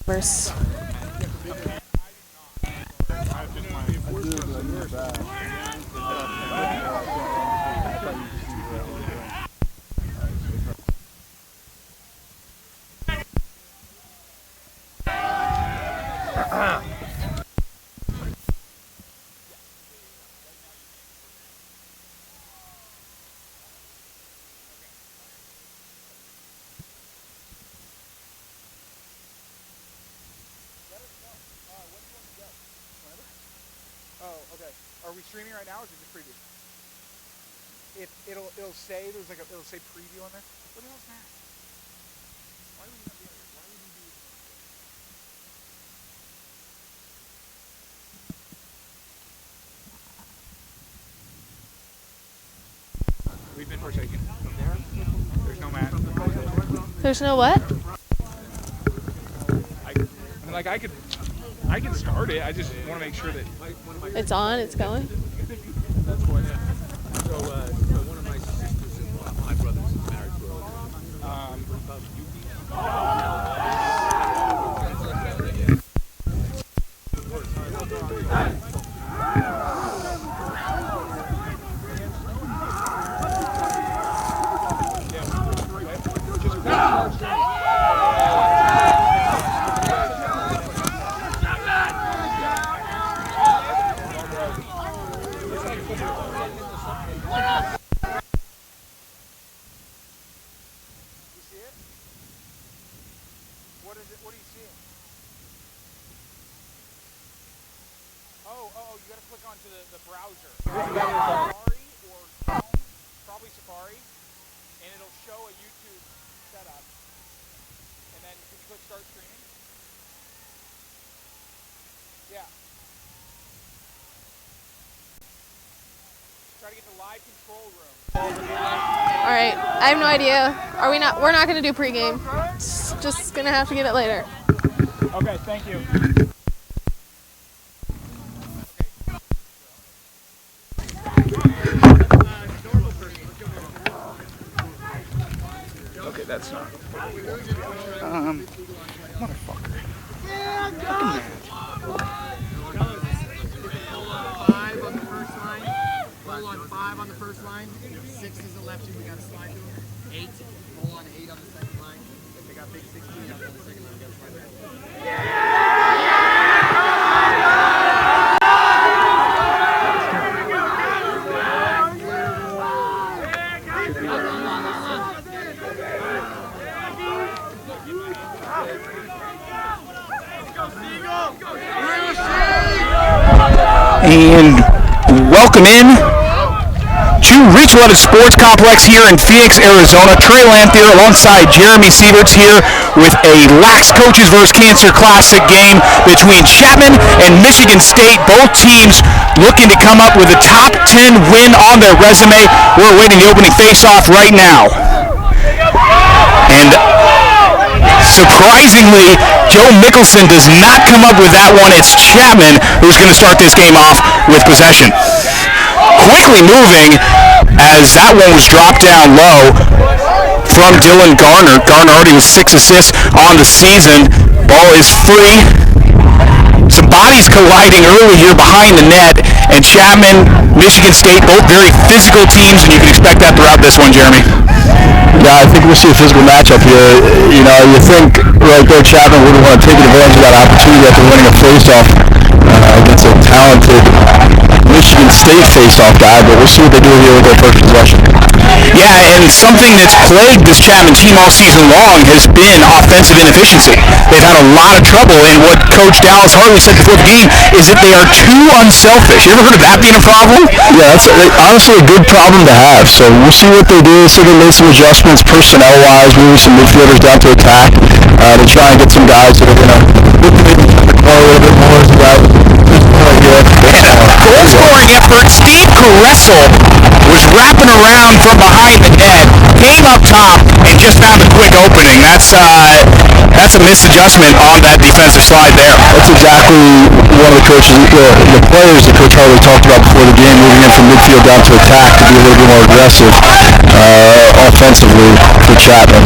Verse. Are we streaming right now, or is it just preview? It'll say it'll say preview on there. What the hell is that? Why would you not be here? Why would you be? We've been forsaken. There's no man. There's no what? I can start it. I just want to make sure that It's on. It's going. that's what. So one of my sisters-in-law, my brother's married to What are you seeing? Oh, you gotta click onto the browser. Safari or Chrome, probably Safari, and it'll show a YouTube setup, and then you can click start streaming. Yeah. Try to get the live control room. All right. I have no idea. Are we not? We're not gonna do pregame. Just gonna have to get it later. Okay, thank you. Okay, that's not. Motherfucker. Five on the first line. Roll on 5 on the first line. 6 is the lefty. We got to slide to him. 8. Roll on 8 on the second line. They got big 16 on the second line. We got to slide back. And welcome in to Reach11 Sports Complex here in Phoenix, Arizona. Trey Lanthier alongside Jeremy Sieverts here with a Lax Coaches vs. Cancer Classic game between Chapman and Michigan State. Both teams looking to come up with a top 10 win on their resume. We're awaiting the opening face-off right now. And surprisingly, Joe Mickelson does not come up with that one. It's Chapman who's going to start this game off with possession. Quickly moving as that one was dropped down low from Dylan Garner. Garner already with 6 assists on the season. Ball is free. Some bodies colliding early here behind the net. And Chapman, Michigan State, both very physical teams, and you can expect that throughout this one, Jeremy. Yeah, I think we'll see a physical matchup here. You know, you think right there Chapman would want to take advantage of that opportunity after winning a face-off against a talented Michigan State face-off guy, but we'll see what they do here with their first possession. Yeah, and something that's plagued this Chapman team all season long has been offensive inefficiency. They've had a lot of trouble, and what Coach Dallas Hartley said before the game is that they are too unselfish. You ever heard of that being a problem? Yeah, that's honestly a good problem to have. So we'll see what they do. So they made some adjustments personnel-wise, moving some midfielders down to attack to try and get some guys that are going to look to maybe the car a little bit more as a guy. Goal-scoring effort. Steve Caressel was wrapping around from behind the net, came up top, and just found a quick opening. That's a misadjustment on that defensive slide there. That's exactly one of the coaches, the players that Coach Hartley talked about before the game, moving in from midfield down to attack to be a little bit more aggressive offensively for Chapman.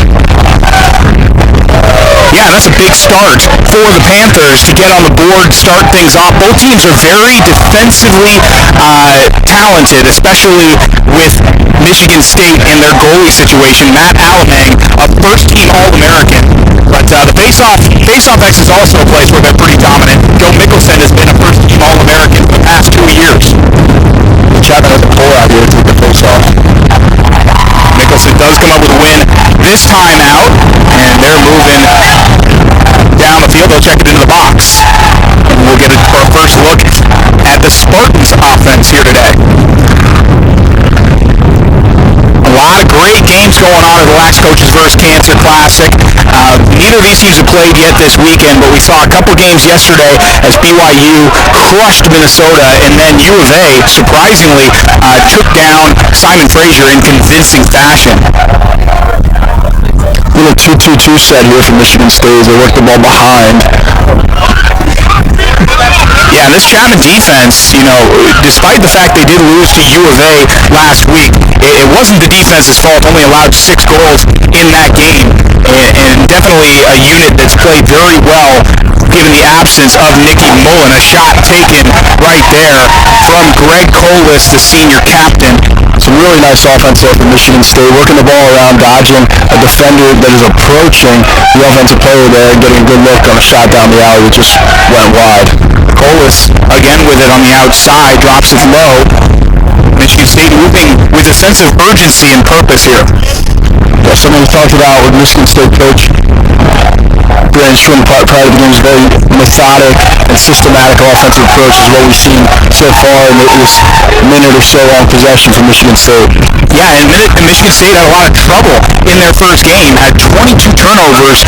Yeah, that's a big start for the Panthers to get on the board, start things off. Both teams are very defensively talented, especially with Michigan State and their goalie situation. Matt Alamang, a first-team All-American. But the faceoff X is also a place where they're pretty dominant. Joe Mickelson has been a first-team All-American for the past 2 years. Chapman has a pull out here to the faceoff. Mickelson does come up with a win this time out, and they're moving down the field. They'll check it into the box. And we'll get our first look at the Spartans offense here today. A lot of great games going on at the Lax Coaches vs. Cancer Classic. Neither of these teams have played yet this weekend, but we saw a couple games yesterday as BYU crushed Minnesota, and then U of A, surprisingly, took down Simon Fraser in convincing fashion. Little 2-2-2 set here for Michigan State. They work the ball behind. Yeah, and this Chapman defense, despite the fact they did lose to U of A last week, it wasn't the defense's fault. Only allowed 6 goals in that game, and definitely a unit that's played very well given the absence of Nicky Mullen. A shot taken right there from Greg Colas, the senior captain. Some really nice offense there for Michigan State, working the ball around, dodging a defender that is approaching the offensive player there, and getting a good look on a shot down the alley that just went wide. Colas again with it on the outside, drops it low. Michigan State moving with a sense of urgency and purpose here. Yeah, something we talked about with Michigan State coach Brandon Schwinn prior to the game is very methodic and systematic offensive approach is what we've seen so far in this minute or so on possession from Michigan State. Yeah, and Michigan State had a lot of trouble in their first game, had 22 turnovers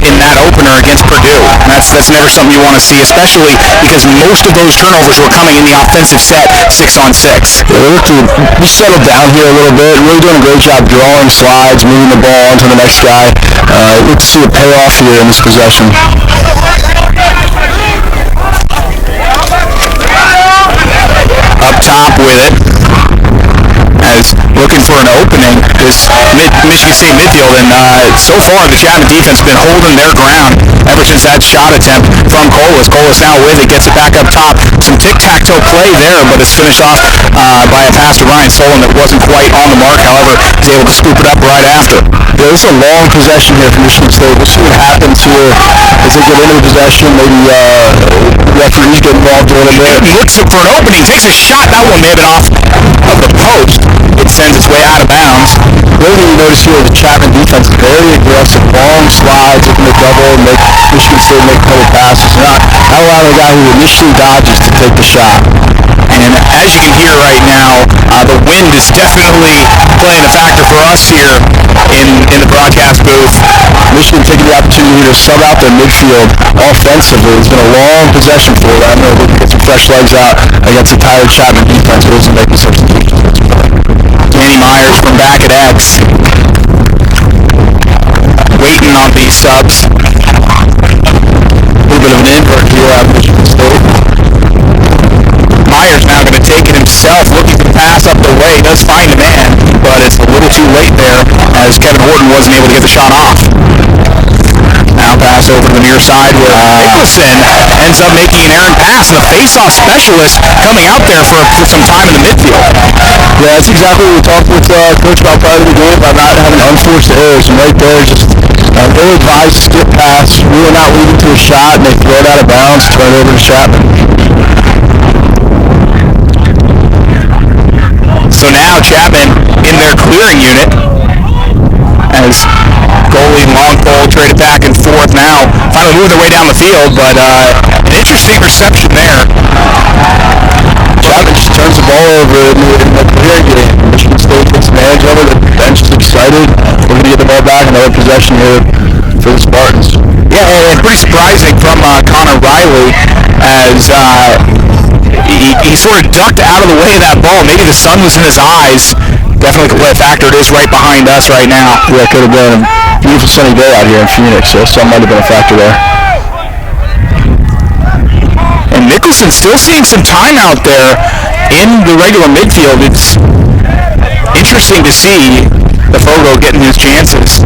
in that opener against Purdue. That's never something you want to see, especially because most of those turnovers were coming in the offensive set, 6-on-6. Yeah, they look to be settled down here a little bit, really doing a great job drawing slides, moving the ball onto the next guy. Look to see a payoff here in this possession. Up top with it, as looking for an opening, this Michigan State midfield, and so far the Chapman defense has been holding their ground ever since that shot attempt from Colas. Colas now with it, gets it back up top. Some tic-tac-toe play there, but it's finished off by a pass to Ryan Solon that wasn't quite on the mark. However, he's able to scoop it up right after. Yeah, this is a long possession here for Michigan State. We'll see what happens here as they get into the possession. Maybe referees get involved a little bit. He looks for an opening, takes a shot. That one may have been off of the post. It sends its way out of bounds. The other thing you notice here, the Chapman defense is very aggressive, long slides, looking to double, make Michigan State make a couple passes. Not allowing the guy who initially dodges to take the shot. And as you can hear right now, the wind is definitely playing a factor for us here in the broadcast booth. Michigan taking the opportunity to sub out their midfield offensively. It's been a long possession for them. They're looking to get some fresh legs out against a tired Chapman defense who isn't making substitutions. Danny Myers from back at X, waiting on these subs. A little bit of an invert here out of Michigan State. Myers now going to take it himself, looking to pass up the way. Does find a man, but it's a little too late there as Kevin Horton wasn't able to get the shot off. Now pass over to the near side where Nicholson ends up making an errant pass, and the face-off specialist coming out there for some time in the midfield. Yeah, that's exactly what we talked with Coach about prior to the game, about not having unforced errors. And right there, just ill-advised skip pass, really not leading to a shot, and they throw it out of bounds, turn it over to Chapman. So now Chapman in their clearing unit as goalie and long pole traded back and forth now. Finally moving their way down the field, but an interesting reception there. Chapman just turns the ball over in the clearing game. Michigan State takes advantage of it. The bench is excited. We're going to get the ball back. Another possession here for the Spartans. Yeah, and pretty surprising from Connor Riley as he sort of ducked out of the way of that ball. Maybe the sun was in his eyes. Definitely could play a factor. It is right behind us right now. Yeah, it could have been a beautiful sunny day out here in Phoenix, so sun might have been a factor there. And Nicholson still seeing some time out there in the regular midfield. It's interesting to see Fogo getting his chances.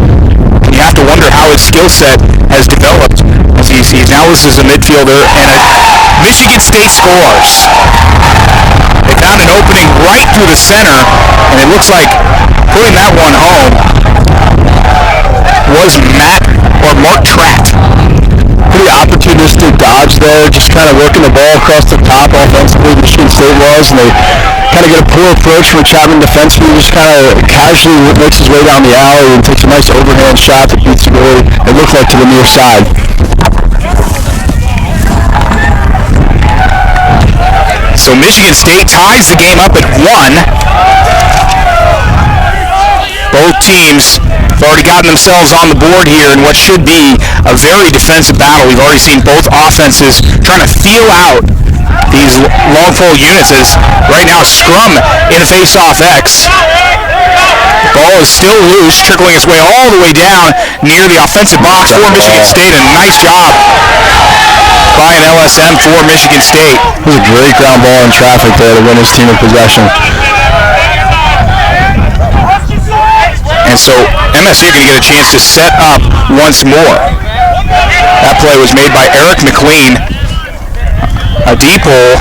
And you have to wonder how his skill set has developed as he's now listed as a midfielder, and Michigan State scores. They found an opening right through the center, and it looks like putting that one home was Mark Tratt. Pretty opportunistic dodge there, just kind of working the ball across the top offensively. Michigan State was, and they kind of get a poor approach from Chapman defensively. Just kind of casually makes his way down the alley and takes a nice overhand shot that beats the goalie. It looked like to the near side. So Michigan State ties the game up at 1. Both teams have already gotten themselves on the board here in what should be a very defensive battle. We've already seen both offenses trying to feel out these long pole units as right now scrum in faceoff X. Ball is still loose, trickling its way all the way down near the offensive box for Michigan State. A nice job by an LSM for Michigan State. It was a great ground ball in traffic there to win his team in possession. And so MSU going to get a chance to set up once more. That play was made by Eric McLean, a deep hole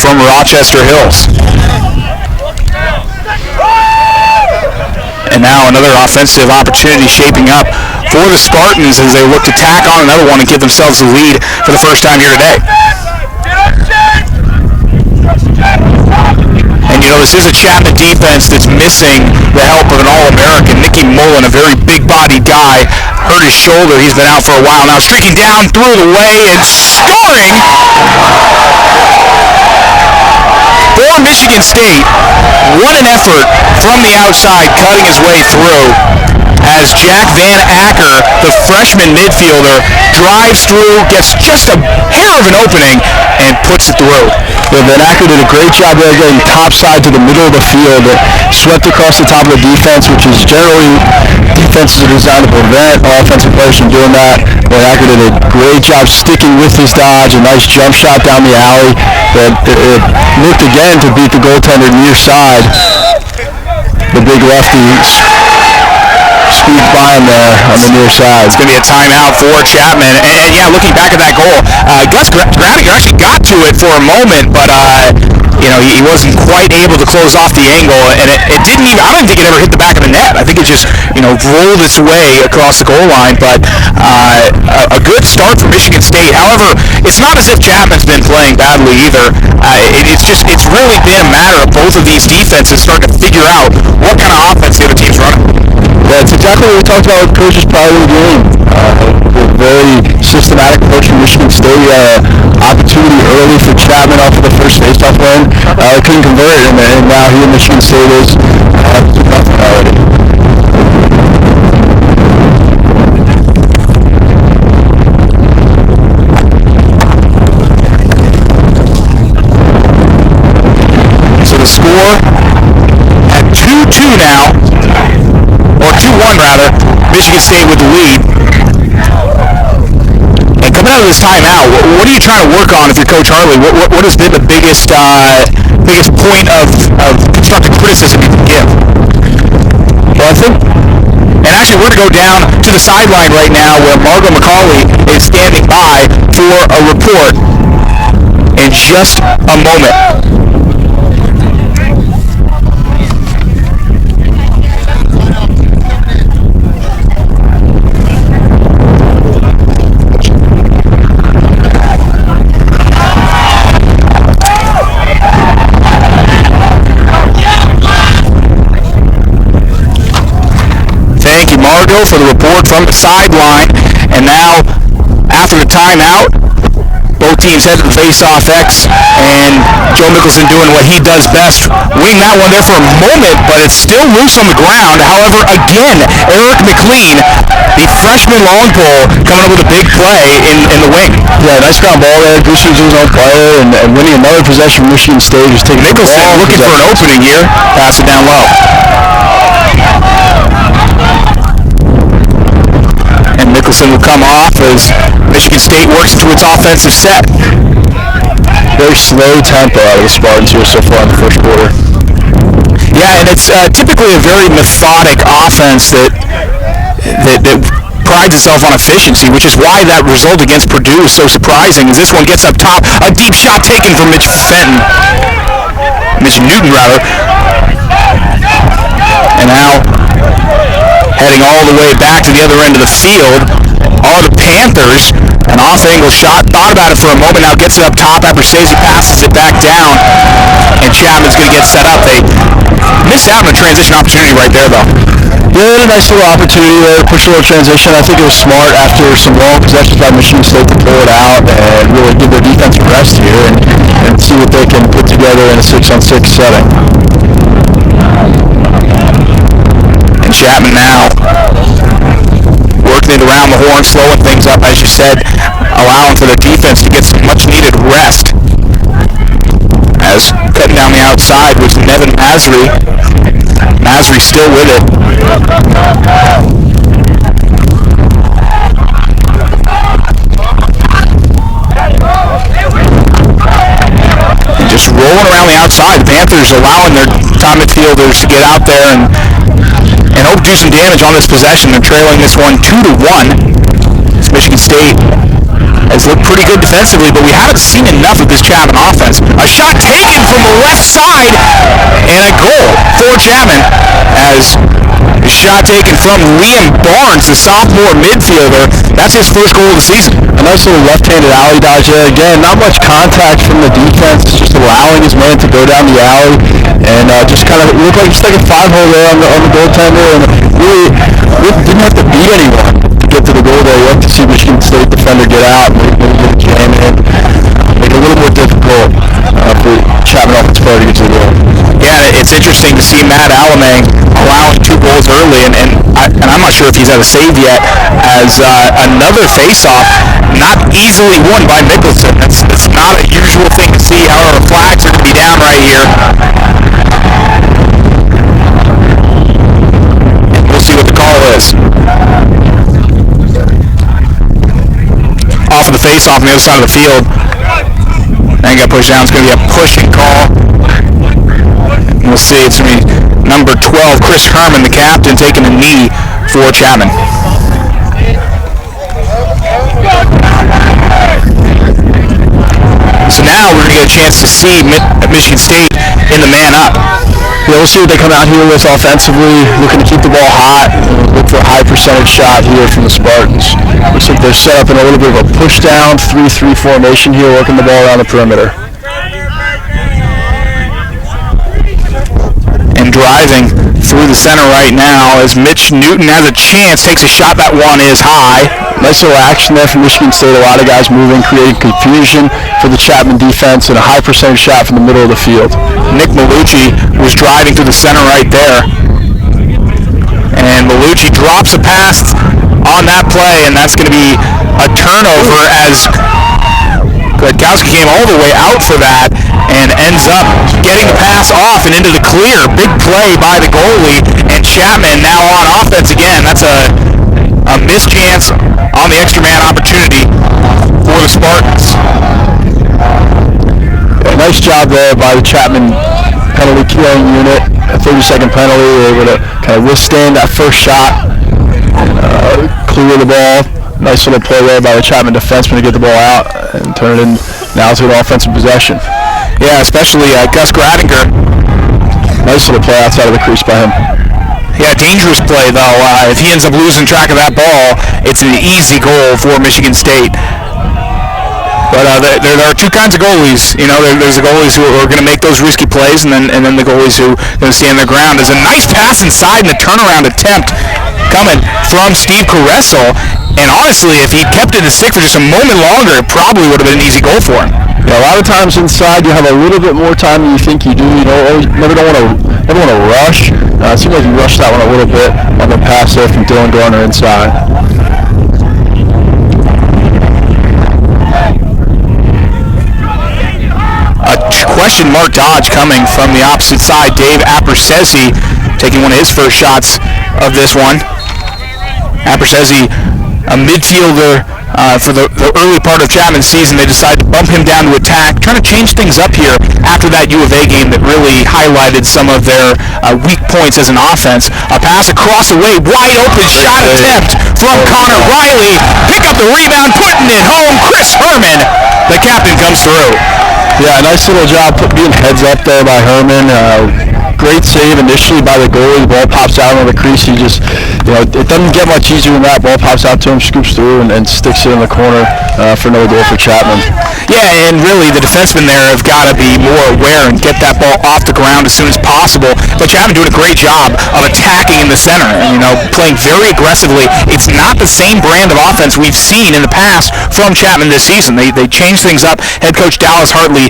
from Rochester Hills. And now another offensive opportunity shaping up for the Spartans as they look to tack on another one and give themselves the lead for the first time here today. And you know, this is a Chapman defense that's missing the help of an All-American. Nicky Mullen, a very big-bodied guy, hurt his shoulder. He's been out for a while now. Streaking down through the way and scoring for Michigan State. What an effort from the outside, cutting his way through as Jack Van Acker, the freshman midfielder, drives through, gets just a hair of an opening, and puts it through. Yeah, Van Acker did a great job there getting topside to the middle of the field. Swept across the top of the defense, which is generally defenses are designed to prevent offensive players from doing that. Van Acker did a great job sticking with his dodge, a nice jump shot down the alley. It looked again to beat the goaltender near side. The big lefty squeezed by him there on the near side. It's going to be a timeout for Chapman. And yeah, looking back at that goal, Gus Gradiger actually got to it for a moment, but you know, he wasn't quite able to close off the angle, and it didn't even, I don't think it ever hit the back of the net. I think it just, you know, rolled its way across the goal line, but a good start for Michigan State. However, it's not as if Chapman's been playing badly either. It's really been a matter of both of these defenses starting to figure out what kind of offense the other team's running. Yeah, it's exactly what we talked about with coaches prior to the game. A very systematic approach from Michigan State. Opportunity early for Chapman off of the first faceoff win. Couldn't convert it, and now here Michigan State is 2-0 already. So the score at 2-2 now, or 2-1 rather, Michigan State with the lead. And coming out of this timeout, what are you trying to work on if you're Coach Hartley? What has been the biggest point of constructive criticism you can give? Well, I think, and actually we're going to go down to the sideline right now where Margot McCauley is standing by for a report in just a moment. Thank you, Margot, for the report from the sideline. And now, after the timeout, both teams head to the face-off X, and Joe Mickelson doing what he does best, winning that one there for a moment, but it's still loose on the ground. However, again, Eric McLean, the freshman long pole, coming up with a big play in the wing. yeah, nice ground ball there. Boosting his own player and winning another possession from Michigan State. Who's taking Mickelson looking for an opening here. Pass it down low. And Mickelson will come off as Michigan State works through its offensive set. Very slow tempo out of the Spartans here so far in the first quarter. Yeah, and it's typically a very methodic offense that prides itself on efficiency, which is why that result against Purdue is so surprising. As this one gets up top, a deep shot taken from Mitch Newton rather, and now heading all the way back to the other end of the field are the Panthers. An off-angle shot, thought about it for a moment, now gets it up top. LAXCvC passes it back down, and Chapman's going to get set up. They missed out on a transition opportunity right there, though. Yeah, a nice little opportunity there to push a little transition. I think it was smart after some long possessions by Michigan State to pull it out and really give their defense a rest here and see what they can put together in a 6-on-6 setting. And Chapman now working it around the horn, slowing things up, as you said, allowing for the defense to get some much-needed rest. As cutting down the outside was Nevin Masri. Masri still with it. And just rolling around the outside. The Panthers allowing their top midfielders to get out there and hope to do some damage on this possession. They're trailing this one 2-1. It's Michigan State has looked pretty good defensively, but we haven't seen enough of this Chapman offense. A shot taken from the left side, and a goal for Chapman as a shot taken from Liam Barnes, the sophomore midfielder. That's his first goal of the season. A nice little left-handed alley dodge there. Again, not much contact from the defense, just allowing his man to go down the alley, and just kind of looked like just like a 5-hole there on the goaltender, and really didn't have to beat anyone to get to the goal there. You have to see Michigan State defender get out, maybe get a jam in, make it a little more difficult for Chapman offense player to get to the goal. Yeah, it's interesting to see Matt Alamang allowing 2 goals early, and I'm not sure if he's had a save yet, as another face-off not easily won by Mickelson. That's not a usual thing to see. However, flags are going to be down right here. And we'll see what the call is. Off of the face-off on the other side of the field. And got pushed down. It's going to be a pushing call. And we'll see. It's going to be number 12, Chris Herman, the captain, taking a knee for Chapman. So now we're going to get a chance to see Michigan State in the man up. Yeah, we'll see what they come out here with offensively, looking to keep the ball hot, look for a high percentage shot here from the Spartans. Looks like they're set up in a little bit of a push-down 3-3 formation here, working the ball around the perimeter. And driving through the center right now as Mitch Newton has a chance, takes a shot. That one is high. Nice little action there from Michigan State. A lot of guys moving, creating confusion for the Chapman defense, and a high percentage shot from the middle of the field. Nick Malucci was driving through the center right there. And Malucci drops a pass on that play, and that's going to be a turnover as Gladkowski came all the way out for that and ends up getting the pass off and into the clear. Big play by the goalie, and Chapman now on offense again. That's a missed chance on the extra man opportunity for the Spartans. Yeah, nice job there by the Chapman penalty killing unit. A 30-second penalty. They were able to kind of withstand that first shot and clear the ball. Nice little play there by the Chapman defenseman to get the ball out and turn it in now to an offensive possession. Yeah, especially Gus Gradinger. Nice little play outside of the crease by him. Yeah, dangerous play though. If he ends up losing track of that ball, it's an easy goal for Michigan State. But there are two kinds of goalies. You know, there's the goalies who are going to make those risky plays, and then the goalies who are going to stand their ground. There's a nice pass inside and a turnaround attempt coming from Steve Caressel. And honestly, if he'd kept it in the stick for just a moment longer, it probably would have been an easy goal for him. Yeah, a lot of times inside you have a little bit more time than you think you do. You know, never want to rush. It seemed like he rushed that one a little bit on the pass there from Dylan Garner inside. A question mark dodge coming from the opposite side. Dave LAXCvC taking one of his first shots of this one. LAXCvC a midfielder for the early part of Chapman's season. They decided to bump him down to attack, trying to change things up here after that U of A game that really highlighted some of their weak points as an offense. A pass across the way, wide open shot attempt from Connor Riley. Pick up the rebound, putting it home. Chris Herman, the captain, comes through. Yeah, nice little job being heads up there by Herman. Great save initially by the goalie. The ball pops out on the crease. He just, it doesn't get much easier than that. Ball pops out to him, scoops through, and sticks it in the corner for another goal for Chapman. Yeah, and really the defensemen there have got to be more aware and get that ball off the ground as soon as possible. But Chapman doing a great job of attacking in the center, and, playing very aggressively. It's not the same brand of offense we've seen in the past from Chapman this season. They changed things up. Head coach Dallas Hartley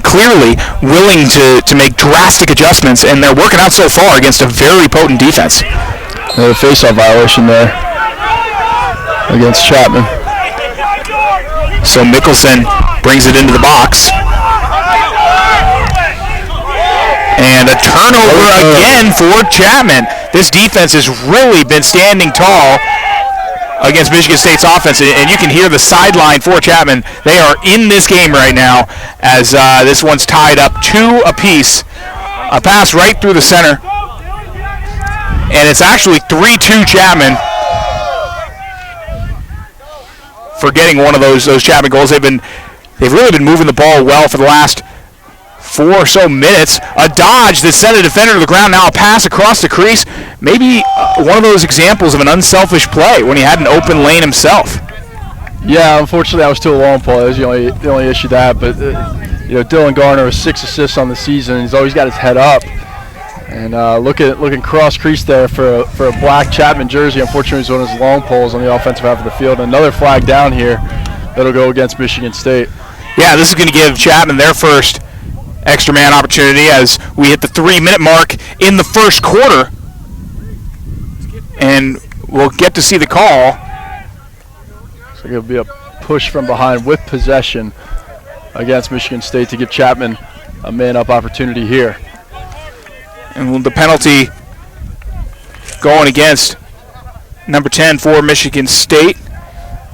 clearly willing to make drastic adjustments, and they're working out so far against a very potent defense. A face-off violation there against Chapman. So Mickelson brings it into the box. And a turnover again for Chapman. This defense has really been standing tall against Michigan State's offense, and you can hear the sideline for Chapman. They are in this game right now as this one's tied up 2 apiece. A pass right through the center, and it's actually 3-2 Chapman for getting one of those Chapman goals. They've really been moving the ball well for the last 4 or so minutes. A dodge that sent a defender to the ground. Now a pass across the crease. Maybe one of those examples of an unselfish play when he had an open lane himself. Yeah, unfortunately that was too long, Paul. That was the only issue that. But Dylan Garner has 6 assists on the season. He's always got his head up. And looking cross crease there for a black Chapman jersey. Unfortunately, he's one of his long poles on the offensive half of the field. Another flag down here that'll go against Michigan State. Yeah, this is going to give Chapman their first extra man opportunity as we hit the 3-minute mark in the first quarter. And we'll get to see the call. So it'll be a push from behind with possession against Michigan State to give Chapman a man-up opportunity here. And the penalty going against number 10 for Michigan State,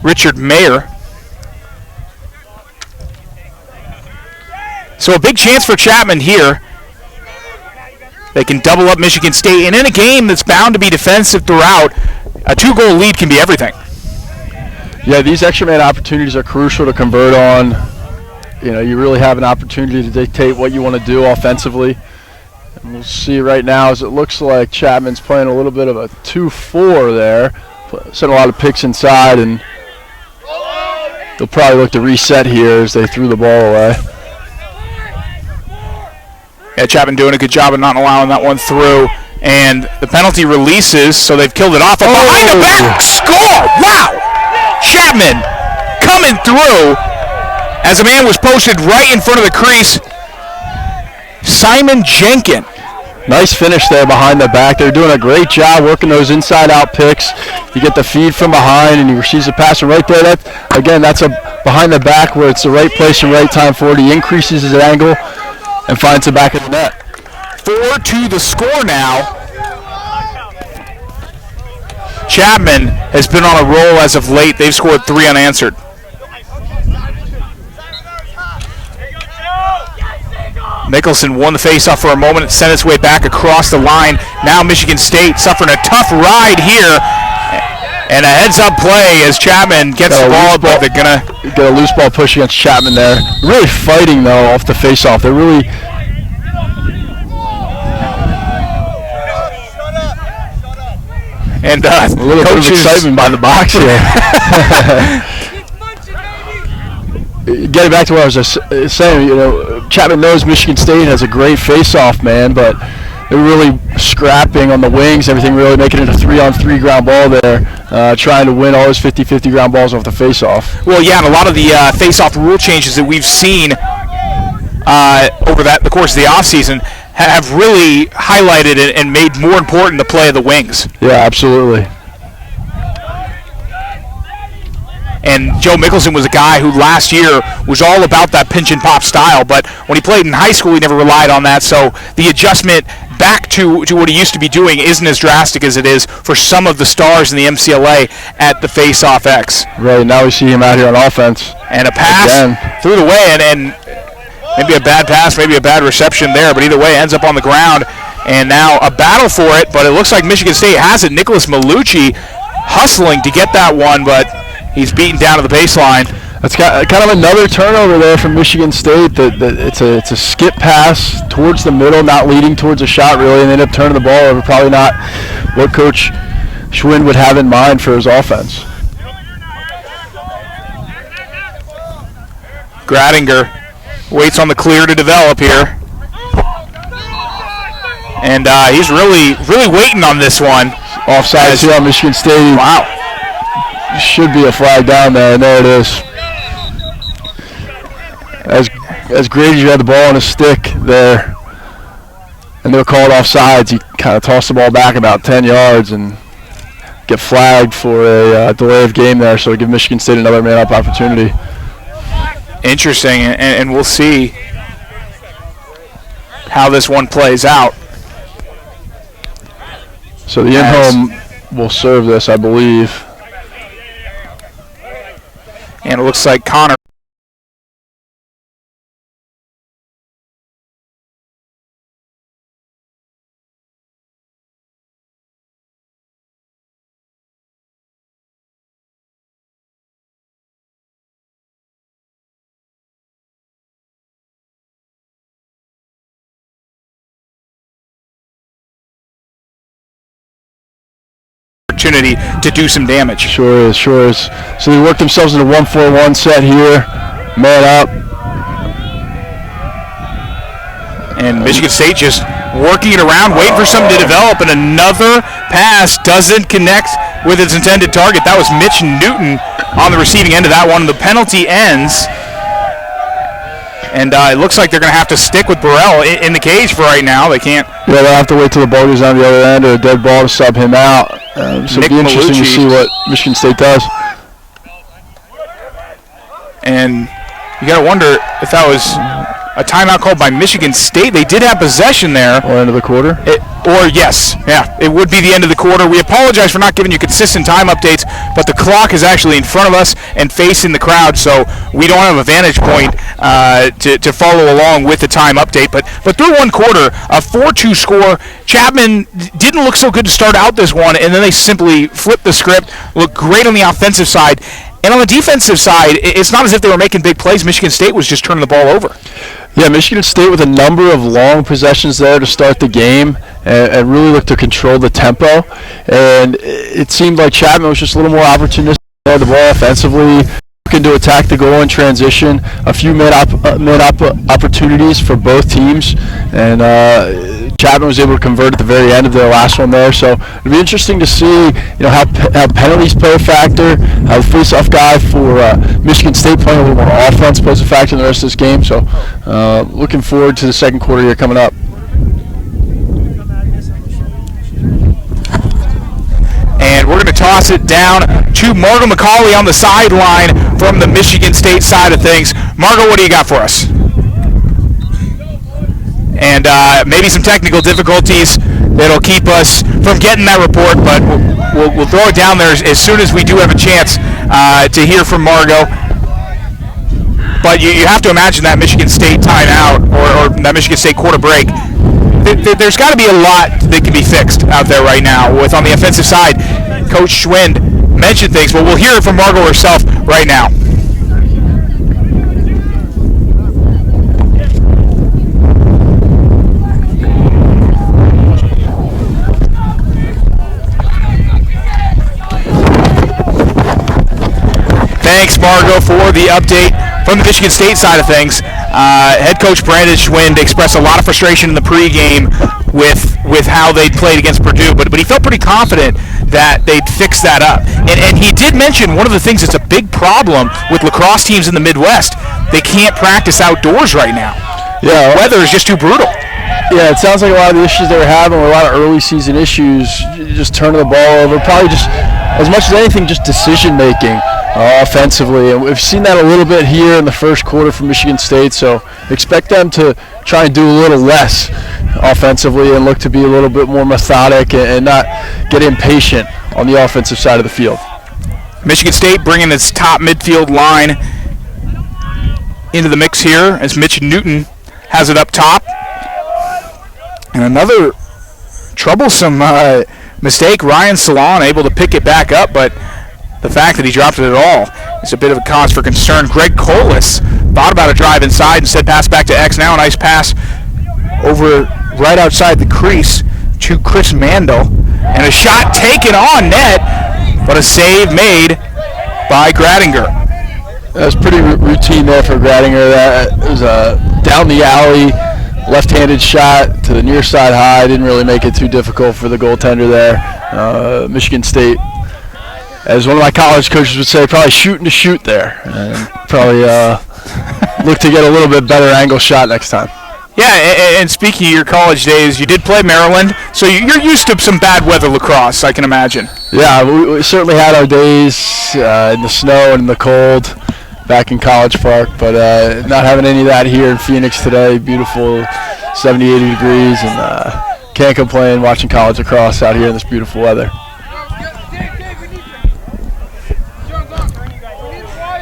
Richard Mayer. So a big chance for Chapman here. They can double up Michigan State, and in a game that's bound to be defensive throughout, a 2-goal lead can be everything. Yeah, these extra man opportunities are crucial to convert on. You really have an opportunity to dictate what you want to do offensively. And we'll see right now as it looks like Chapman's playing a little bit of a 2-4 there. Sent a lot of picks inside, and they'll probably look to reset here as they threw the ball away. Yeah, Chapman doing a good job of not allowing that one through. And the penalty releases, so they've killed it off. But behind the back, score! Wow! Chapman coming through as a man was posted right in front of the crease. Simon Jenkin. Nice finish there behind the back. They're doing a great job working those inside-out picks. You get the feed from behind, and he receives a pass right there. That's a behind the back where it's the right place and right time for it. He increases his angle and finds the back of the net. 4-2 the score now. Chapman has been on a roll as of late. They've scored 3 unanswered. Mickelson won the faceoff for a moment. It sent its way back across the line. Now Michigan State suffering a tough ride here. And a heads-up play as Chapman gets the ball, but they're going to get a loose ball push against Chapman there. Really fighting, though, off the faceoff. They're really... And a little bit of excitement by the box here. Getting back to what I was just saying, Chapman knows Michigan State has a great face-off, man, but they're really scrapping on the wings, everything really making it a 3-on-3 ground ball there, trying to win all those 50-50 ground balls off the face-off. Well, yeah, and a lot of the face-off rule changes that we've seen over the course of the offseason have really highlighted it and made more important the play of the wings. Yeah, absolutely. And Joe Mickelson was a guy who last year was all about that pinch and pop style, but when he played in high school, he never relied on that. So the adjustment back to what he used to be doing isn't as drastic as it is for some of the stars in the MCLA at the Face-Off X. Right, now we see him out here on offense. And a pass through the way, and maybe a bad pass, maybe a bad reception there, but either way, ends up on the ground. And now a battle for it, but it looks like Michigan State has it. Nicholas Malucci hustling to get that one, but he's beaten down to the baseline. That's kind of another turnover there from Michigan State. It's a skip pass towards the middle, not leading towards a shot really, and they end up turning the ball over. Probably not what Coach Schwind would have in mind for his offense. Gradinger waits on the clear to develop here. And he's really waiting on this one. Offside here on Michigan State. Wow. Should be a flag down there, and there it is. As great as you had the ball on a stick there, and they were called offsides, he kind of tossed the ball back about 10 yards and get flagged for a delay of game there, so it'll give Michigan State another man-up opportunity. Interesting, and we'll see how this one plays out. So the in-home will serve this, I believe. And it looks like Connor opportunity to do some damage. Sure is. So they worked themselves into a 1-4-1 set here. Man up. And Michigan State just working it around, waiting for something to develop, and another pass doesn't connect with its intended target. That was Mitch Newton on the receiving end of that one. The penalty ends. And it looks like they're going to have to stick with Burrell in the cage for right now. They can't. Yeah, they'll have to wait till the boat is on the other end or a dead ball to sub him out. So it'll be interesting to see what Michigan State does. And you got to wonder if that was a timeout called by Michigan State. They did have possession there. Or end of the quarter? It would be the end of the quarter. We apologize for not giving you consistent time updates, but the clock is actually in front of us and facing the crowd, so we don't have a vantage point to follow along with the time update. But through one quarter, a 4-2 score. Chapman didn't look so good to start out this one, and then they simply flipped the script, looked great on the offensive side. And on the defensive side, it's not as if they were making big plays. Michigan State was just turning the ball over. Yeah, Michigan State with a number of long possessions there to start the game and really looked to control the tempo. And it seemed like Chapman was just a little more opportunistic there, the ball offensively, looking to attack the goal in transition. A few opportunities for both teams. And Chapman was able to convert at the very end of their last one there. So it'll be interesting to see, how penalties play a factor, how the face-off guy for Michigan State playing a little more offense plays a factor in the rest of this game. So looking forward to the second quarter here coming up. And we're going to toss it down to Margo McCauley on the sideline from the Michigan State side of things. Margo, what do you got for us? And maybe some technical difficulties that'll keep us from getting that report, but we'll throw it down there as soon as we do have a chance to hear from Margo. But you have to imagine that Michigan State timeout or that Michigan State quarter break. There's got to be a lot that can be fixed out there right now. With on the offensive side, Coach Schwind mentioned things, but we'll hear it from Margo herself right now. Thanks, Margo, for the update from the Michigan State side of things. Head coach Brandon Schwind expressed a lot of frustration in the pregame with how they played against Purdue, but he felt pretty confident that they'd fix that up. And he did mention one of the things that's a big problem with lacrosse teams in the Midwest. They can't practice outdoors right now. Yeah, the weather is just too brutal. Yeah, it sounds like a lot of the issues they were having were a lot of early season issues, just turning the ball over, probably just, as much as anything, just decision making. offensively, and we've seen that a little bit here in the first quarter from Michigan State, so expect them to try and do a little less offensively and look to be a little bit more methodic and not get impatient on the offensive side of the field. Michigan State bringing its top midfield line into the mix here as Mitch Newton has it up top. And another troublesome mistake. Ryan Salon able to pick it back up, but the fact that he dropped it at all is a bit of a cause for concern. Greg Colas thought about a drive inside, instead pass back to X. Now a nice pass over right outside the crease to Chris Mandel. And a shot taken on net, but a save made by Gradinger. That was pretty routine there for Gradinger. That was a down the alley, left-handed shot to the near side high. Didn't really make it too difficult for the goaltender there. Michigan State, as one of my college coaches would say, probably shooting to shoot there. And probably look to get a little bit better angle shot next time. Yeah, and speaking of your college days, you did play Maryland, so you're used to some bad weather lacrosse, I can imagine. Yeah, we certainly had our days in the snow and in the cold back in College Park, but not having any of that here in Phoenix today. Beautiful 70, 80 degrees, and can't complain watching college lacrosse out here in this beautiful weather.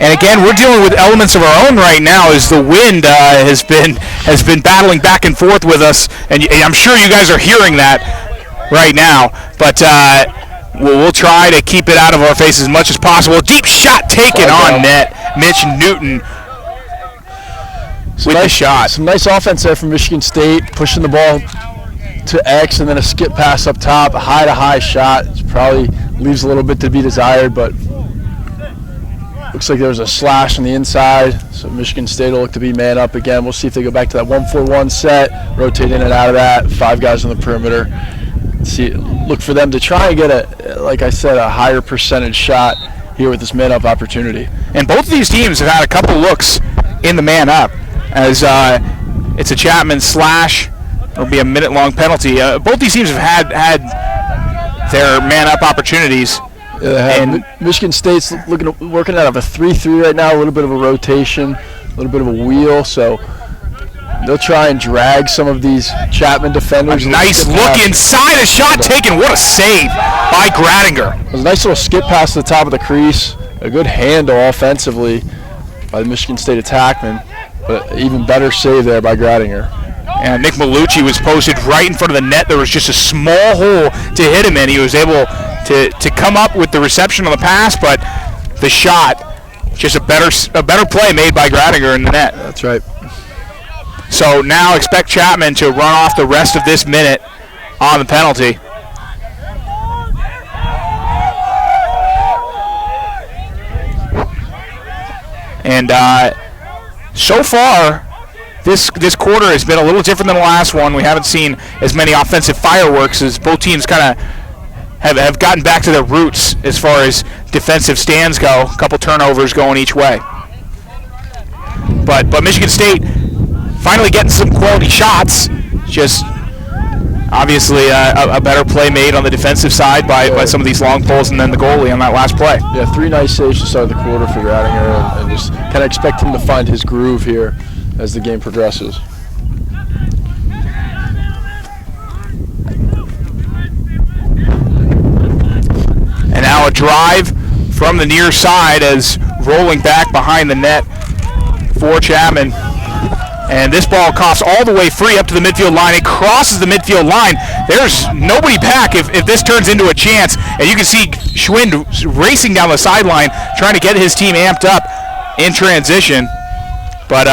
And again, we're dealing with elements of our own right now as the wind has been battling back and forth with us, and I'm sure you guys are hearing that right now. But we'll try to keep it out of our face as much as possible. Deep shot taken on net. Mitch Newton with the shot. Some nice offense there from Michigan State, pushing the ball to X and then a skip pass up top, a high-to-high shot. It probably leaves a little bit to be desired, but looks like there's a slash on the inside, so Michigan State will look to be man up again. We'll see if they go back to that 1-4-1 set, rotate in and out of that, 5 guys on the perimeter. Look for them to try and get like I said, a higher percentage shot here with this man up opportunity. And both of these teams have had a couple looks in the man up, as it's a Chapman slash. It'll be a minute-long penalty. Both these teams have had their man up opportunities. And Michigan State's working out of a 3-3 right now, a little bit of a rotation, a little bit of a wheel, so they'll try and drag some of these Chapman defenders. A nice look inside, a shot taken. What a save by Gradinger. It was a nice little skip pass to the top of the crease, a good handle offensively by the Michigan State attackman, but even better save there by Gradinger. And Nick Malucci was posted right in front of the net. There was just a small hole to hit him in. He was able to come up with the reception on the pass, but the shot, just a better play made by Gradinger in the net. That's right. So now expect Chapman to run off the rest of this minute on the penalty. And so far, this quarter has been a little different than the last one. We haven't seen as many offensive fireworks as both teams kind of have gotten back to their roots as far as defensive stands go. A couple turnovers going each way. But Michigan State finally getting some quality shots. Just obviously a better play made on the defensive side by some of these long pulls and then the goalie on that last play. Yeah, 3 nice saves to start the quarter for Gradinger, and just kind of expect him to find his groove here as the game progresses. And now a drive from the near side as rolling back behind the net for Chapman. And this ball coughs all the way free up to the midfield line. It crosses the midfield line. There's nobody back if this turns into a chance. And you can see Schwind racing down the sideline trying to get his team amped up in transition. But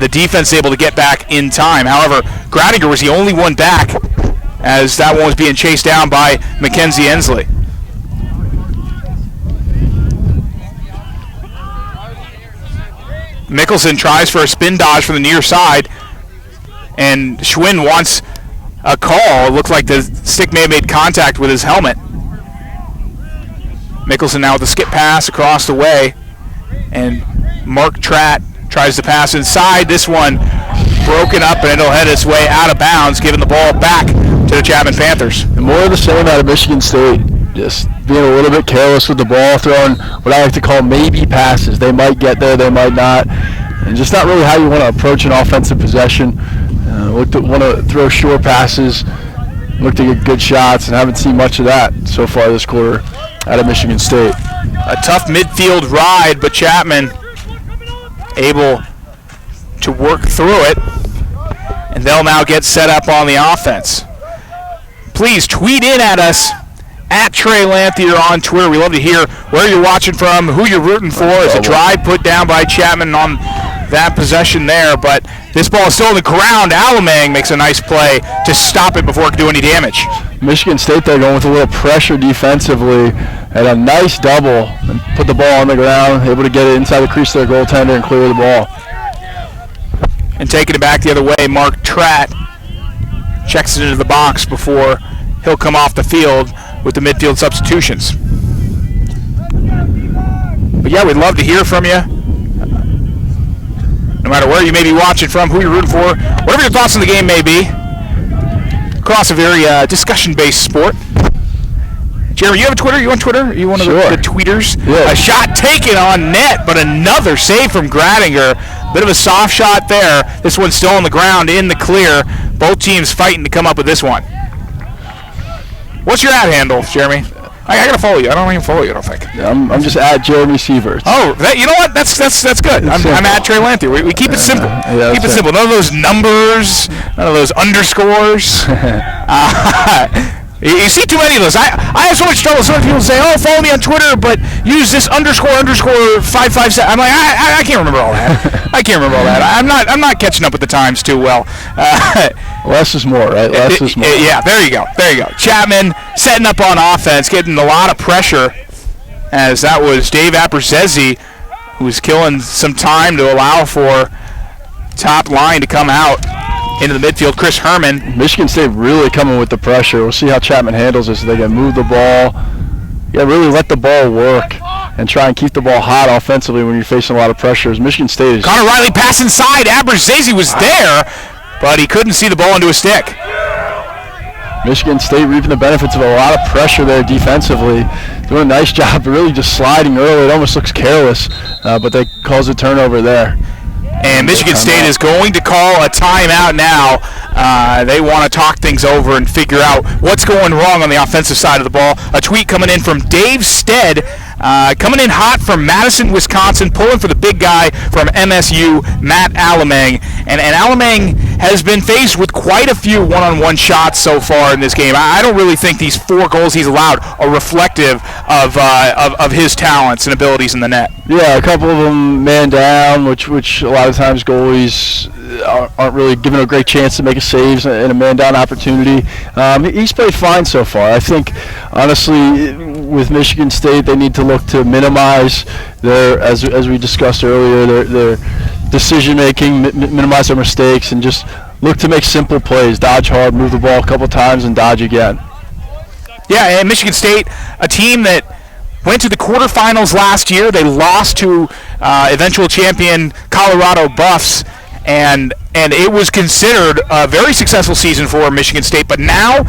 the defense is able to get back in time. However, Gradinger was the only one back as that one was being chased down by Mackenzie Ensley. Mickelson tries for a spin dodge from the near side, and Schwinn wants a call. It looked like the stick may have made contact with his helmet. Mickelson now with a skip pass across the way, and Mark Tratt tries to pass inside. This one broken up, and it'll head its way out of bounds, giving the ball back to the Chapman Panthers. And more of the same out of Michigan State. just being a little bit careless with the ball, throwing what I like to call maybe passes. They might get there, they might not, and just not really how you want to approach an offensive possession. Want to throw short passes, look to get good shots, and haven't seen much of that so far this quarter out of Michigan State. A tough midfield ride, but Chapman able to work through it, and they'll now get set up on the offense. Please tweet in at us at Trey Lanthier on Twitter. We love to hear where you're watching from, who you're rooting for. As a drive put down by Chapman on that possession there, but this ball is still on the ground. Alamang makes a nice play to stop it before it can do any damage. Michigan State there going with a little pressure defensively, and a nice double, and put the ball on the ground, able to get it inside the crease of their goaltender and clear the ball. And taking it back the other way, Mark Tratt checks it into the box before he'll come off the field with the midfield substitutions. But yeah, we'd love to hear from you. No matter where you may be watching from, who you're rooting for, whatever your thoughts on the game may be, across a very discussion-based sport. Jeremy, you have a Twitter? You on Twitter? Are you one of the tweeters? Yeah. A shot taken on net, but another save from Gradinger. Bit of a soft shot there. This one's still on the ground in the clear. Both teams fighting to come up with this one. What's your ad handle, Jeremy? I gotta follow you. I don't even follow you, I don't think. Yeah, I'm just at Jeremy Sieverts. Oh, you know what? That's good. I'm at Trey Lanthier. We keep it simple. Keep it simple. None of those numbers, none of those underscores. You see too many of those. I have so much trouble. So many people say, "Oh, follow me on Twitter, but use this underscore 557." I'm like, I can't remember all that. I can't remember all that. I'm not catching up with the times too well. Less is more, right? Less is more. Yeah, there you go. Chapman setting up on offense, getting a lot of pressure, as that was Dave Abruzzese, who was killing some time to allow for top line to come out into the midfield. Chris Herman. Michigan State really coming with the pressure. We'll see how Chapman handles this. They can move the ball. Yeah, really let the ball work and try and keep the ball hot offensively when you're facing a lot of pressure. As Michigan State is... Connor Riley pass inside. Abruzzese was there, but he couldn't see the ball into a stick. Michigan State reaping the benefits of a lot of pressure there defensively. Doing a nice job, really just sliding early. It almost looks careless, but they cause a turnover there. And Michigan State is going to call a timeout now. They want to talk things over and figure out what's going wrong on the offensive side of the ball. A tweet coming in from Dave Stead, coming in hot from Madison, Wisconsin, pulling for the big guy from MSU, Matt Alamang. And Alamang has been faced with quite a few one-on-one shots so far in this game. I don't really think these 4 goals he's allowed are reflective of his talents and abilities in the net. Yeah, a couple of them man down, which a lot of times goalies aren't really given a great chance to make a save in a man down opportunity. He's played fine so far. I think, honestly, with Michigan State, they need to look to minimize their, as we discussed earlier, their decision making, minimize their mistakes, and just look to make simple plays, dodge hard, move the ball a couple times, and dodge again. Yeah, and Michigan State, a team that went to the quarterfinals last year. They lost to eventual champion Colorado Buffs, and it was considered a very successful season for Michigan State, but now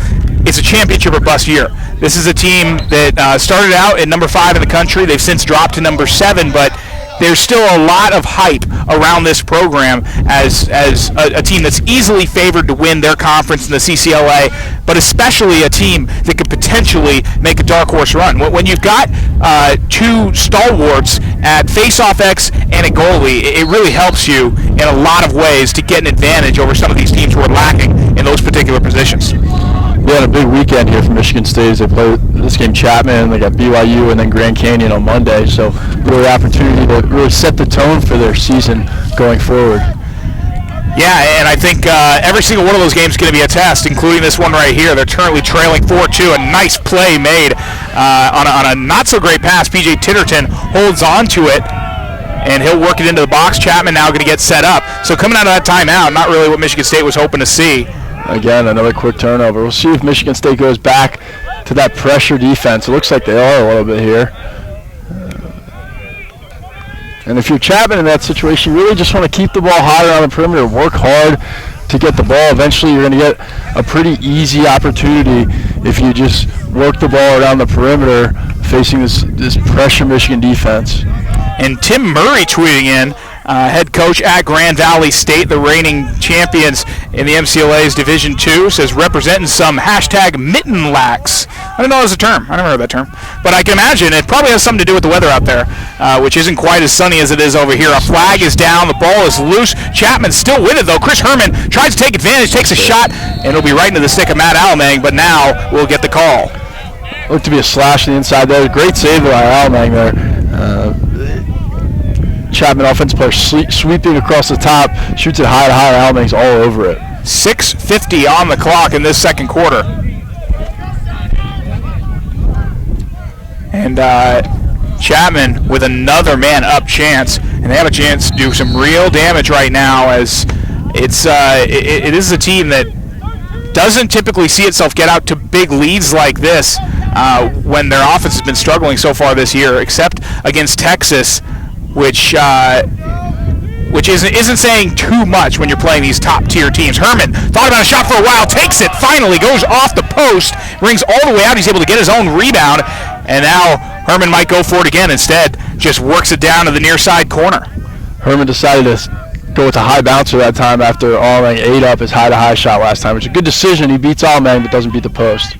it's a championship or bust year. This is a team that started out at number 5 in the country. They've since dropped to number 7, but there's still a lot of hype around this program as a team that's easily favored to win their conference in the CCLA, but especially a team that could potentially make a dark horse run. When you've got 2 stalwarts at faceoff X and a goalie, it really helps you in a lot of ways to get an advantage over some of these teams who are lacking in those particular positions. Yeah, and a big weekend here for Michigan State as they play this game Chapman, they got BYU and then Grand Canyon on Monday, so really opportunity to really set the tone for their season going forward. Yeah, and I think every single one of those games is going to be a test, including this one right here. They're currently trailing 4-2. A nice play made on a not-so-great pass. P.J. Titterton holds on to it, and he'll work it into the box. Chapman now going to get set up. So coming out of that timeout, not really what Michigan State was hoping to see. Again, another quick turnover. We'll see if Michigan State goes back to that pressure defense. It looks like they are a little bit here. And if you're Chapman in that situation, you really just want to keep the ball hot around the perimeter, work hard to get the ball. Eventually, you're going to get a pretty easy opportunity if you just work the ball around the perimeter facing this pressure Michigan defense. And Tim Murray tweeting in, head coach at Grand Valley State, the reigning champions in the MCLA's Division II, says representing some hashtag mitten lax. I don't know that was a term. I never heard that term. But I can imagine it probably has something to do with the weather out there, which isn't quite as sunny as it is over here. A flag is down. The ball is loose. Chapman's still with it, though. Chris Herman tries to take advantage, takes a shot, and it'll be right into the stick of Matt Allemang, but now we'll get the call. Looked to be a slash on the inside there. Great save by Allemang there. Chapman offensive player sweeping across the top, shoots it high to high. Allemang's all over it. 6:50 on the clock in this second quarter. And Chapman with another man-up chance, and they have a chance to do some real damage right now, as it is a team that doesn't typically see itself get out to big leads like this when their offense has been struggling so far this year, except against Texas, which isn't saying too much when you're playing these top-tier teams. Herman thought about a shot for a while, takes it, finally goes off the post, rings all the way out. He's able to get his own rebound, and now Herman might go for it again. Instead, just works it down to the near side corner. Herman decided to go with a high bouncer that time after Allemang ate up his high-to-high shot last time, which is a good decision. He beats Allemang but doesn't beat the post.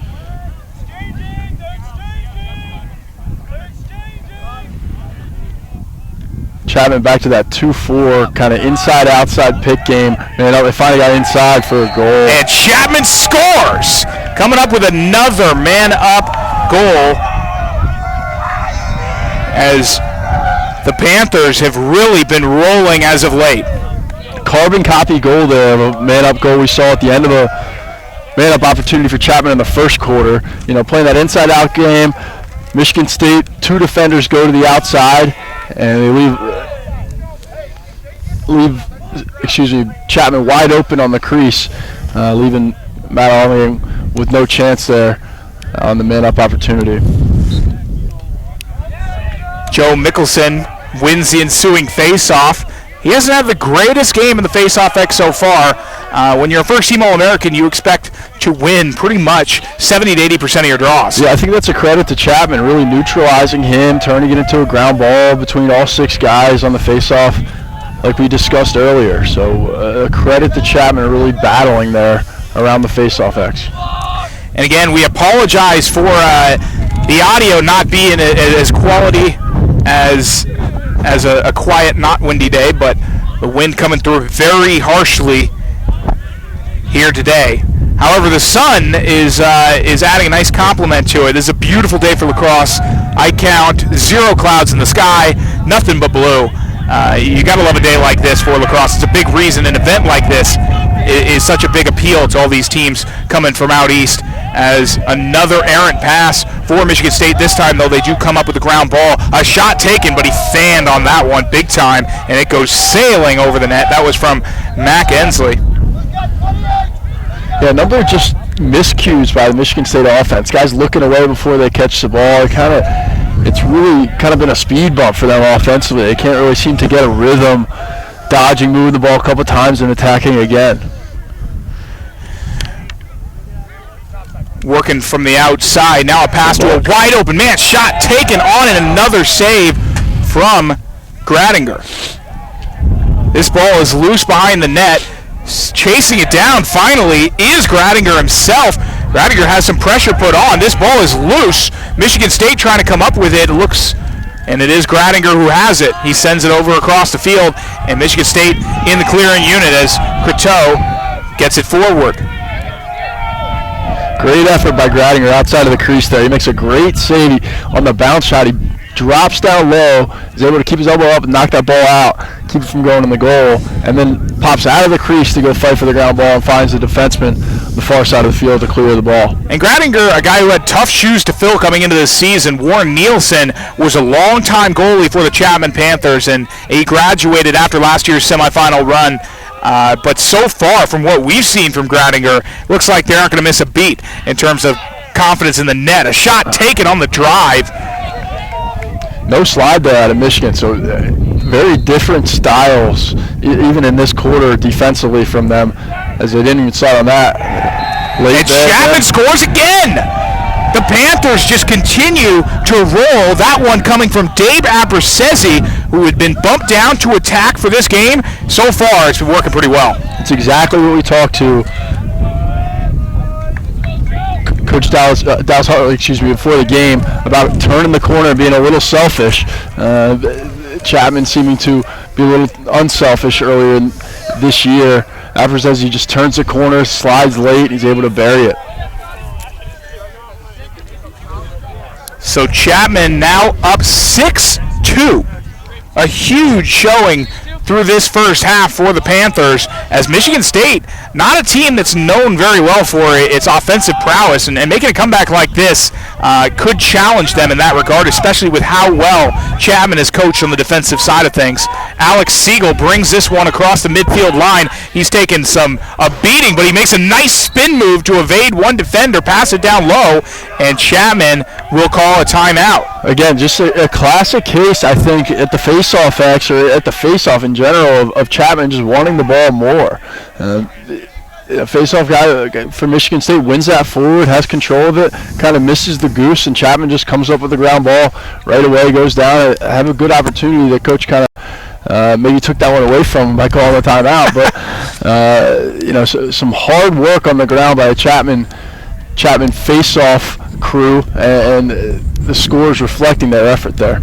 Chapman back to that 2-4 kind of inside-outside pick game. And they finally got inside for a goal. And Chapman scores! Coming up with another man-up goal, as the Panthers have really been rolling as of late. Carbon copy goal there of a man-up goal we saw at the end of a man-up opportunity for Chapman in the first quarter. You know, playing that inside-out game. Michigan State, two defenders go to the outside, and they leave Chapman wide open on the crease, leaving Matt Allemang with no chance there on the man-up opportunity. Joe Mickelson wins the ensuing face-off. He hasn't had the greatest game in the face-off X so far. When you're a first-team All-American, you expect to win pretty much 70 to 80% of your draws. Yeah, I think that's a credit to Chapman, really neutralizing him, turning it into a ground ball between all six guys on the face-off, like we discussed earlier. So a credit to Chapman really battling there around the face-off X. And again, we apologize for the audio not being as quality as a quiet, not windy day, but the wind coming through very harshly here today. However, the sun is adding a nice complement to it. This is a beautiful day for lacrosse. I count 0 clouds in the sky, nothing but blue. You got to love a day like this for lacrosse. It's a big reason an event like this is such a big appeal to all these teams coming from out east, as another errant pass for Michigan State. This time, though, they do come up with the ground ball. A shot taken, but he fanned on that one big time, and it goes sailing over the net. That was from Mac Ensley. Yeah, a number of just miscues by the Michigan State offense. Guys looking away before they catch the ball. It's really kind of been a speed bump for them offensively. They can't really seem to get a rhythm, dodging, moving the ball a couple times, and attacking again. Working from the outside. Now a pass to a wide open man. Shot taken on, and another save from Gradinger. This ball is loose behind the net. Chasing it down finally is Gradinger himself. Gradinger has some pressure put on. This ball is loose. Michigan State trying to come up with it. And it is Gradinger who has it. He sends it over across the field, and Michigan State in the clearing unit as Croteau gets it forward. Great effort by Gradinger outside of the crease there. He makes a great save on the bounce shot. He drops down low, is able to keep his elbow up and knock that ball out, keep it from going in the goal, and then pops out of the crease to go fight for the ground ball and finds the defenseman on the far side of the field to clear the ball. And Gradinger, a guy who had tough shoes to fill coming into this season. Warren Nielsen was a longtime goalie for the Chapman Panthers, and he graduated after last year's semifinal run. But so far, from what we've seen from Gradinger, looks like they aren't going to miss a beat in terms of confidence in the net. A shot taken on the drive. No slide there out of Michigan, so very different styles, even in this quarter defensively from them, as they didn't even slide on that. And Chapman scores again! the Panthers just continue to roll. That one coming from Dave Abrasezi, who had been bumped down to attack for this game. So far, it's been working pretty well. It's exactly what we talked to Coach Dallas Hartley, before the game, about turning the corner and being a little selfish. Chapman seeming to be a little unselfish earlier this year. Abrasezi just turns the corner, slides late, he's able to bury it. So Chapman now up 6-2. A huge showing through this first half for the Panthers, as Michigan State, not a team that's known very well for its offensive prowess, and making a comeback like this could challenge them in that regard, especially with how well Chapman has coached on the defensive side of things. Alex Siegel brings this one across the midfield line. He's taken a beating, but he makes a nice spin move to evade one defender, pass it down low, and Chapman will call a timeout. Again, just a classic case, I think, at the face-off at the face-off in general of Chapman just wanting the ball more. A face-off guy for Michigan State wins that forward, has control of it, kind of misses the goose, and Chapman just comes up with the ground ball right away, goes down. Have a good opportunity. The coach kind of maybe took that one away from him by calling the timeout, but so, some hard work on the ground by a Chapman face-off crew, and the score is reflecting their effort there.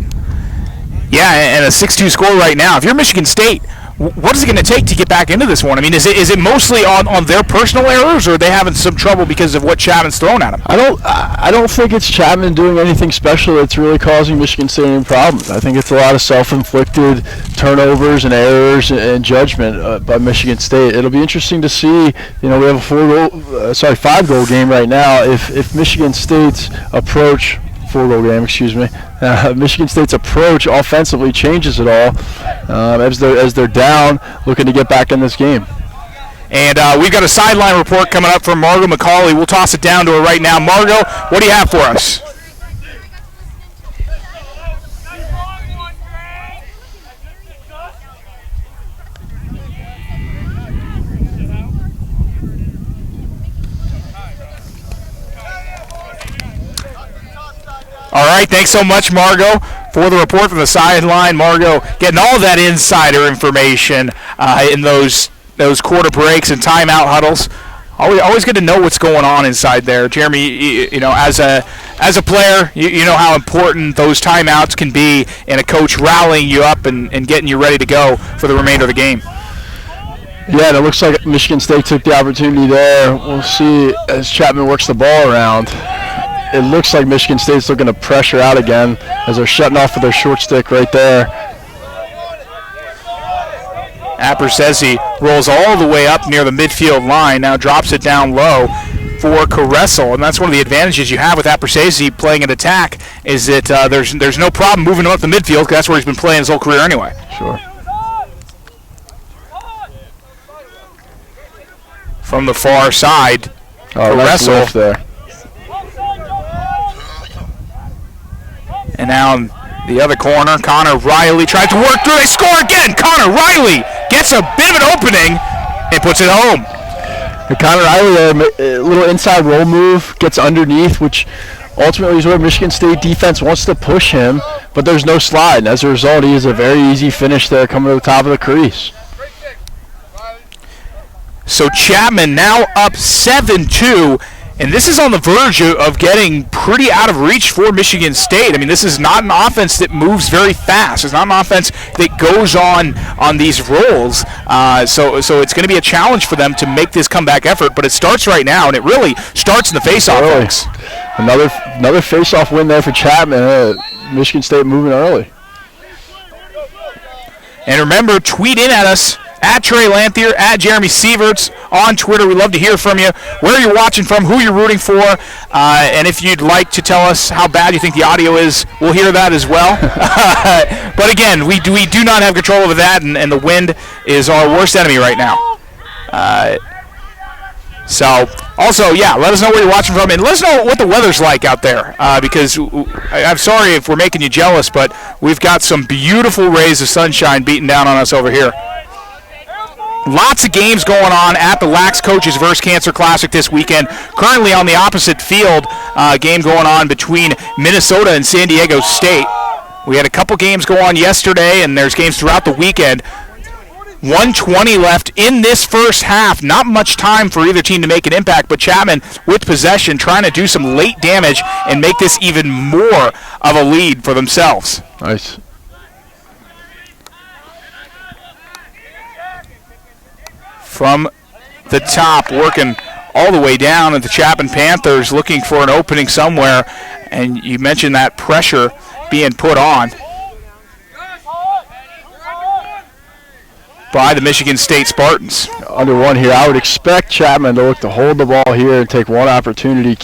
Yeah, and a 6-2 score right now. If you're Michigan State, what is it going to take to get back into this one? I mean, is it mostly on their personal errors, or are they having some trouble because of what Chapman's thrown at them? I don't think it's Chapman doing anything special that's really causing Michigan State any problems. I think it's a lot of self-inflicted turnovers and errors and judgment by Michigan State. It'll be interesting to see. We have a 5-goal game right now. If Michigan State's approach, 4-goal game, Michigan State's approach offensively changes at all as they're down, looking to get back in this game. And we've got a sideline report coming up from Margot McCauley. We'll toss it down to her right now. Margot, what do you have for us? All right, thanks so much, Margot, for the report from the sideline. Margot getting all of that insider information in those quarter breaks and timeout huddles. Always good to know what's going on inside there. Jeremy, as a player, you know how important those timeouts can be, and a coach rallying you up and getting you ready to go for the remainder of the game. Yeah, and it looks like Michigan State took the opportunity there. We'll see as Chapman works the ball around. It looks like Michigan State's looking to pressure out again as they're shutting off with their short stick right there. Abrasezi rolls all the way up near the midfield line, now drops it down low for Caressel, and that's one of the advantages you have with Abrasezi playing an attack, is that there's no problem moving him up the midfield, because that's where he's been playing his whole career anyway. Sure. From the far side, nice lift there. And now in the other corner, Connor Riley tries to work through. They score again. Connor Riley gets a bit of an opening and puts it home. And Connor Riley, a little inside roll move, gets underneath, which ultimately is where Michigan State defense wants to push him, but there's no slide. And as a result, he has a very easy finish there coming to the top of the crease. So Chapman now up 7-2. And this is on the verge of getting pretty out of reach for Michigan State. I mean, this is not an offense that moves very fast. It's not an offense that goes on these rolls. So it's going to be a challenge for them to make this comeback effort. But it starts right now, and it really starts in the face-off. Folks. Another face-off win there for Chapman. Michigan State moving early. And remember, tweet in at us. At Trey Lanthier, at Jeremy Sieverts on Twitter. We'd love to hear from you, where you're watching from, who you're rooting for, and if you'd like to tell us how bad you think the audio is, we'll hear that as well. But again, we do not have control over that, and the wind is our worst enemy right now. So, also, yeah, let us know where you're watching from, and let us know what the weather's like out there, because I'm sorry if we're making you jealous, but we've got some beautiful rays of sunshine beating down on us over here. Lots of games going on at the Lax Coaches vs. Cancer Classic this weekend. Currently on the opposite field, game going on between Minnesota and San Diego State. We had a couple games go on yesterday, and there's games throughout the weekend. 1:20 left in this first half. Not much time for either team to make an impact, but Chapman with possession trying to do some late damage and make this even more of a lead for themselves. Nice. From the top, working all the way down at the Chapman Panthers, looking for an opening somewhere, and you mentioned that pressure being put on by the Michigan State Spartans. Under one here, I would expect Chapman to look to hold the ball here and take one opportunity,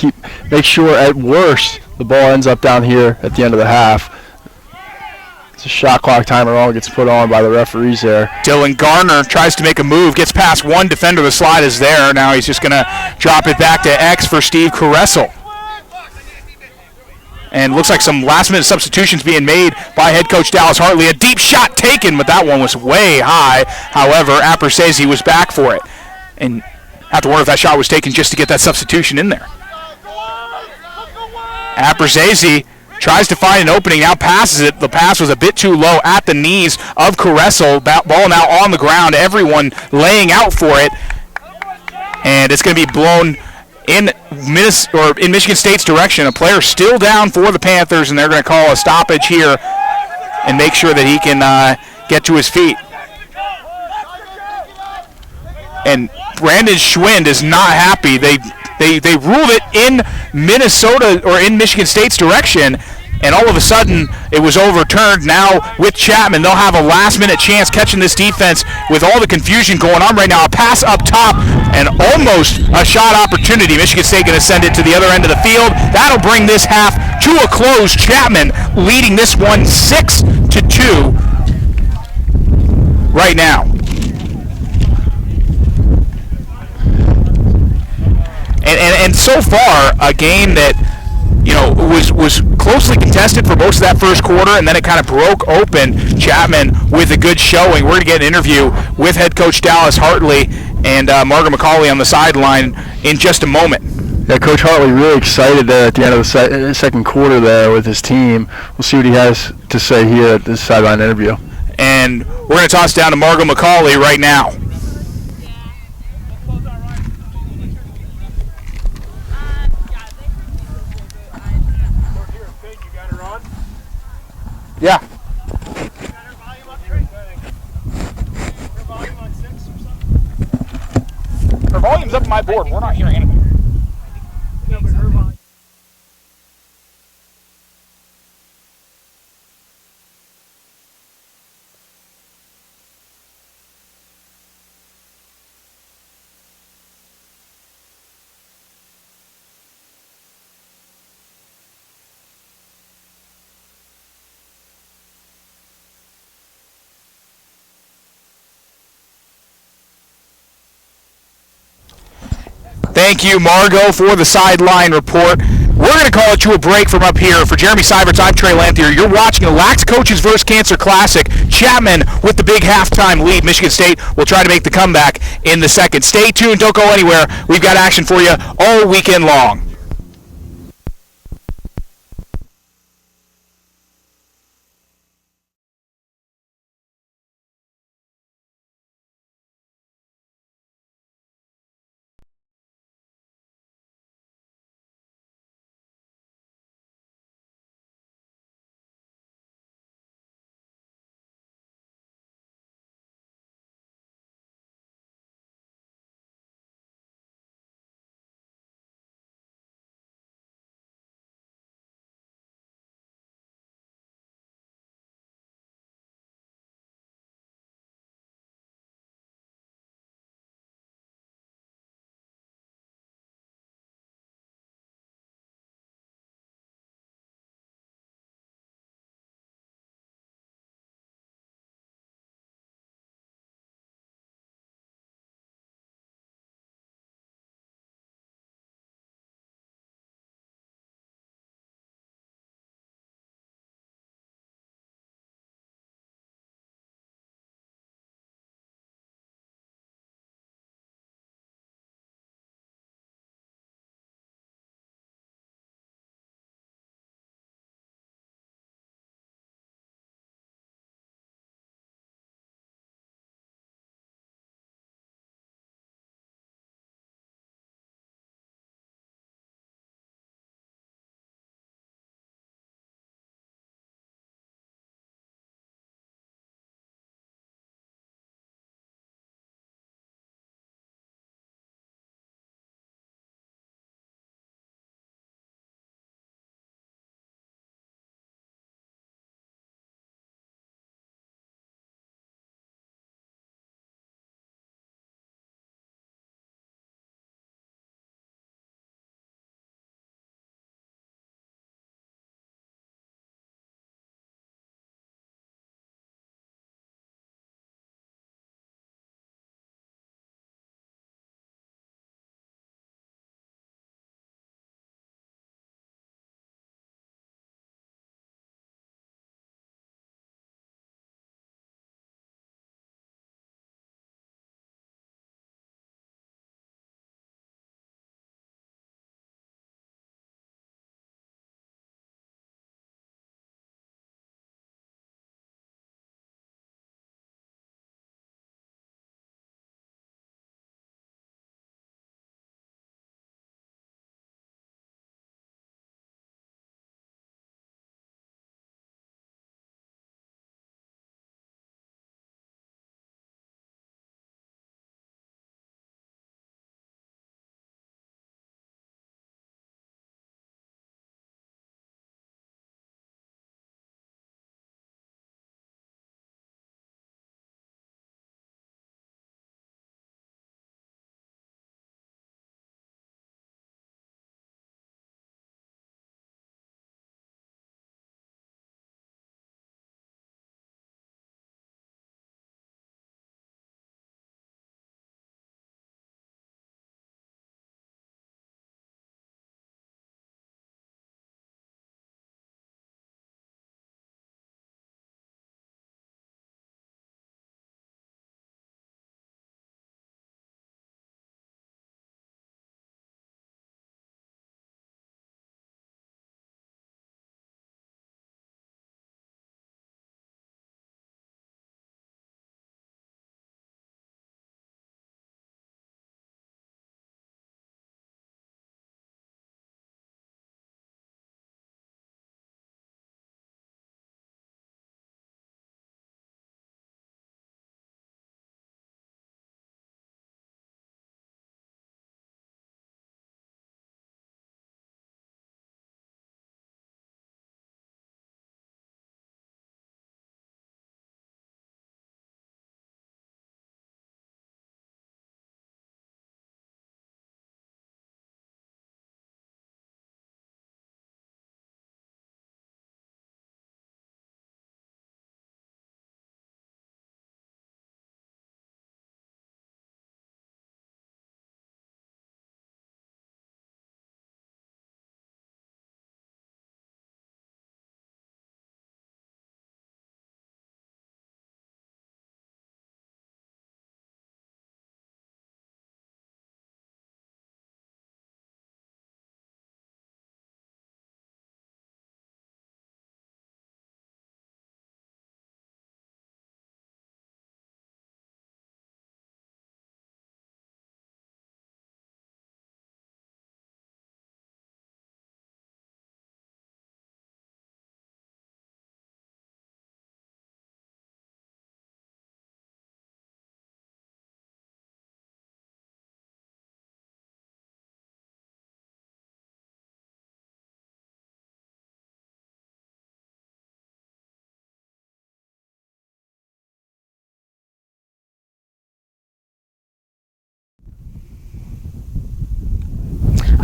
make sure at worst the ball ends up down here at the end of the half. It's a shot clock timer all gets put on by the referees there. Dylan Garner tries to make a move, gets past one defender, the slide is there. Now he's just going to drop it back to X for Steve Caressel. And looks like some last-minute substitutions being made by head coach Dallas Hartley. A deep shot taken, but that one was way high. However, Apper says he was back for it. And have to wonder if that shot was taken just to get that substitution in there. Apperzese tries to find an opening, now passes it. The pass was a bit too low at the knees of Caressel. Ball now on the ground, everyone laying out for it. And it's going to be blown in Michigan State's direction. A player still down for the Panthers, and they're going to call a stoppage here and make sure that he can get to his feet. And Brandon Schwind is not happy. They ruled it in Minnesota or in Michigan State's direction, and all of a sudden it was overturned. Now with Chapman, they'll have a last-minute chance catching this defense with all the confusion going on right now. A pass up top and almost a shot opportunity. Michigan State going to send it to the other end of the field. That'll bring this half to a close. Chapman leading this one 6-2 right now. And so far, a game that was closely contested for most of that first quarter, and then it kind of broke open. Chapman with a good showing. We're going to get an interview with head coach Dallas Hartley and Margaret McCauley on the sideline in just a moment. Yeah, Coach Hartley really excited there at the end of the second quarter there with his team. We'll see what he has to say here at this sideline interview. And we're going to toss down to Margaret McCauley right now. Yeah. Her volume's up on my board. We're not hearing anything. Thank you, Margot, for the sideline report. We're going to call it to a break from up here. For Jeremy Seiberts, I'm Trey Lanthier. You're watching the Lax Coaches vs. Cancer Classic. Chapman with the big halftime lead. Michigan State will try to make the comeback in the second. Stay tuned. Don't go anywhere. We've got action for you all weekend long.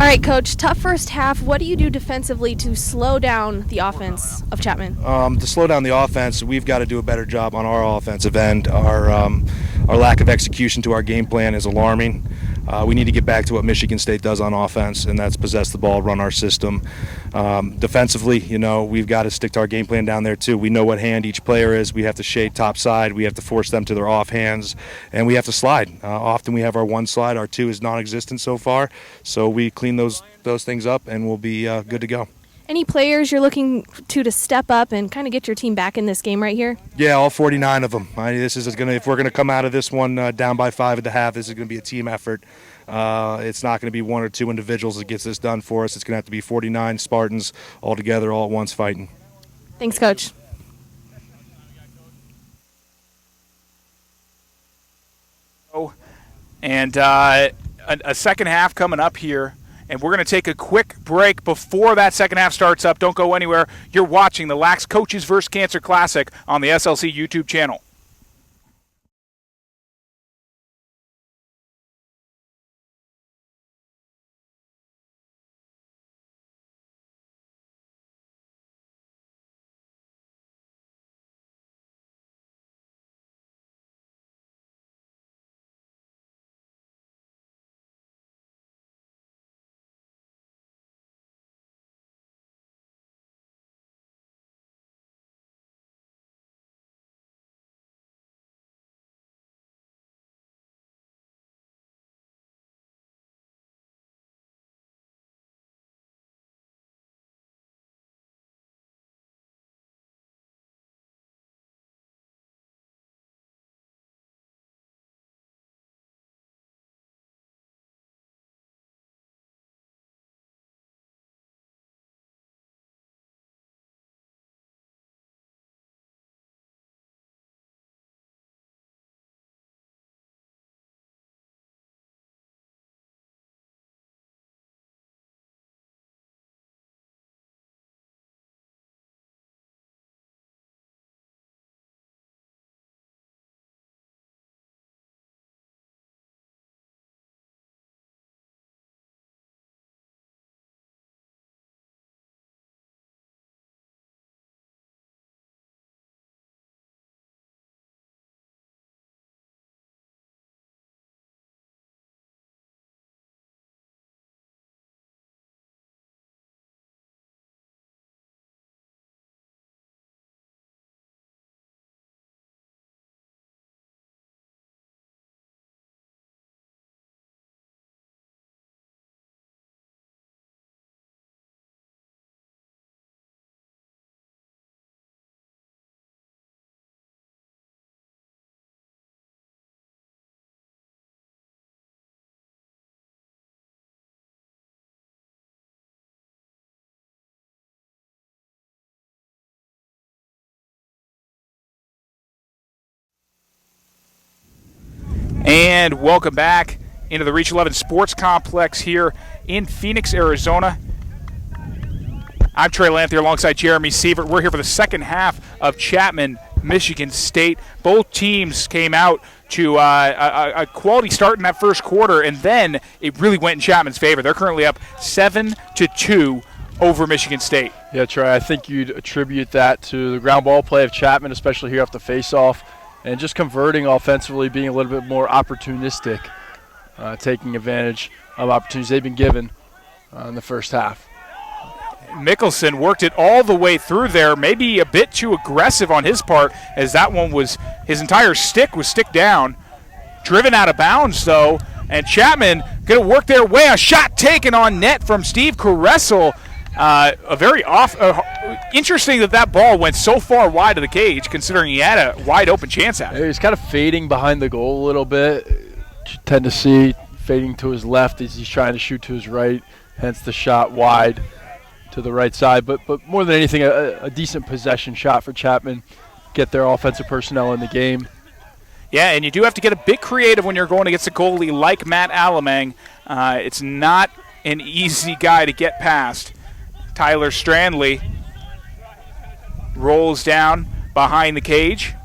All right, Coach, tough first half. What do you do defensively to slow down the offense of Chapman? To slow down the offense, we've got to do a better job on our offensive end. Our lack of execution to our game plan is alarming. We need to get back to what Michigan State does on offense, and that's possess the ball, run our system. Defensively, we've got to stick to our game plan down there too. We know what hand each player is. We have to shade top side. We have to force them to their off hands, and we have to slide. Often we have our one slide. Our two is non-existent so far, so we clean those things up, and we'll be good to go. Any players you're looking to step up and kind of get your team back in this game right here? Yeah, all 49 of them. If we're gonna come out of this one down by 5 at the half, this is gonna be a team effort. It's not gonna be one or two individuals that gets this done for us. It's gonna have to be 49 Spartans all together, all at once, fighting. Thanks, Coach. And a second half coming up here. And we're going to take a quick break before that second half starts up. Don't go anywhere. You're watching the Lax Coaches vs. Cancer Classic on the SLC YouTube channel. And welcome back into the Reach 11 Sports Complex here in Phoenix, Arizona. I'm Trey Lanthier alongside Jeremy Sievert. We're here for the second half of Chapman, Michigan State. Both teams came out to a quality start in that first quarter, and then it really went in Chapman's favor. They're currently up 7-2 over Michigan State. Yeah, Trey, I think you'd attribute that to the ground ball play of Chapman, especially here off the face-off, and just converting offensively, being a little bit more opportunistic, taking advantage of opportunities they've been given in the first half. Mickelson worked it all the way through there, maybe a bit too aggressive on his part, as that one was, his entire stick was stick down. Driven out of bounds, though, and Chapman going to work their way. A shot taken on net from Steve Caressel. Interesting that ball went so far wide of the cage, considering he had a wide open chance at it. He's kind of fading behind the goal a little bit. You tend to see fading to his left as he's trying to shoot to his right, hence the shot wide to the right side. But more than anything, a decent possession shot for Chapman. Get their offensive personnel in the game. Yeah, and you do have to get a bit creative when you're going against a goalie like Matt Alamang. It's not an easy guy to get past. Tyler Strandley rolls down behind the cage.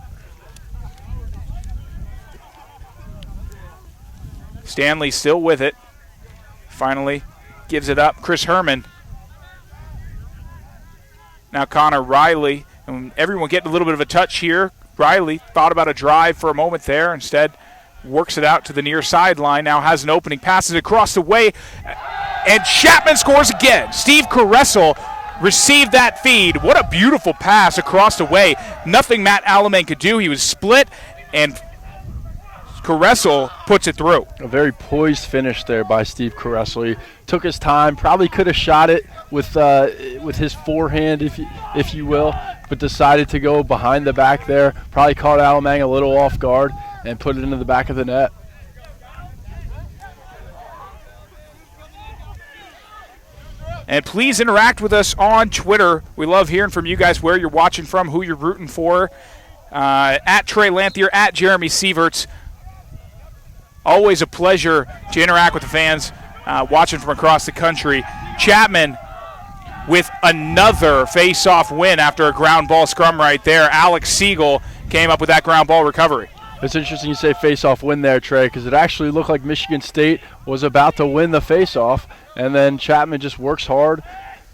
Stanley still with it. Finally gives it up. Chris Herman. Now Connor Riley. And everyone getting a little bit of a touch here. Riley thought about a drive for a moment there. Instead, works it out to the near sideline. Now has an opening. Passes across the way. And Chapman scores again. Steve Caressel received that feed. What a beautiful pass across the way. Nothing Matt Alaman could do. He was split, and Caressel puts it through. A very poised finish there by Steve Caressel. He took his time, probably could have shot it with his forehand, if you will, but decided to go behind the back there. Probably caught Alamang a little off guard and put it into the back of the net. And please interact with us on Twitter. We love hearing from you guys, where you're watching from, who you're rooting for. At Trey Lanthier, at Jeremy Sieverts. Always a pleasure to interact with the fans watching from across the country. Chapman with another face-off win after a ground ball scrum right there. Alex Siegel came up with that ground ball recovery. It's interesting you say face-off win there, Trey, because it actually looked like Michigan State was about to win the face-off, and then Chapman just works hard,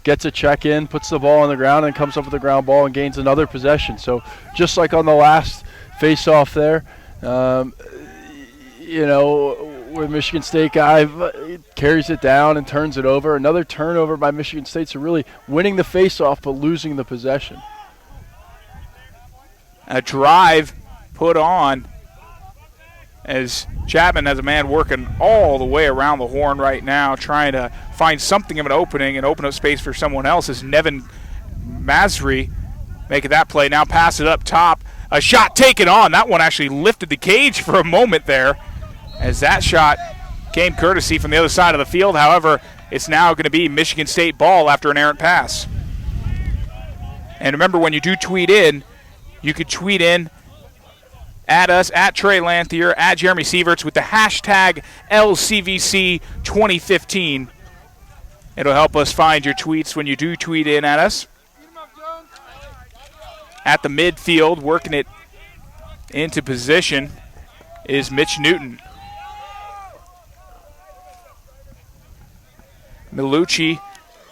gets a check-in, puts the ball on the ground, and comes up with a ground ball and gains another possession. So just like on the last face-off there, where Michigan State guy carries it down and turns it over. Another turnover by Michigan State, so really winning the face-off but losing the possession. A drive put on as Chapman has a man working all the way around the horn right now, trying to find something of an opening and open up space for someone else. As Nevin Masri making that play. Now pass it up top. A shot taken on. That one actually lifted the cage for a moment there, as that shot came courtesy from the other side of the field. However, it's now going to be Michigan State ball after an errant pass. And remember, when you do tweet in, you could tweet in at us, at Trey Lanthier, at Jeremy Sieverts with the hashtag LAXCvC2015. It'll help us find your tweets when you do tweet in at us. At the midfield, working it into position, is Mitch Newton. Milucci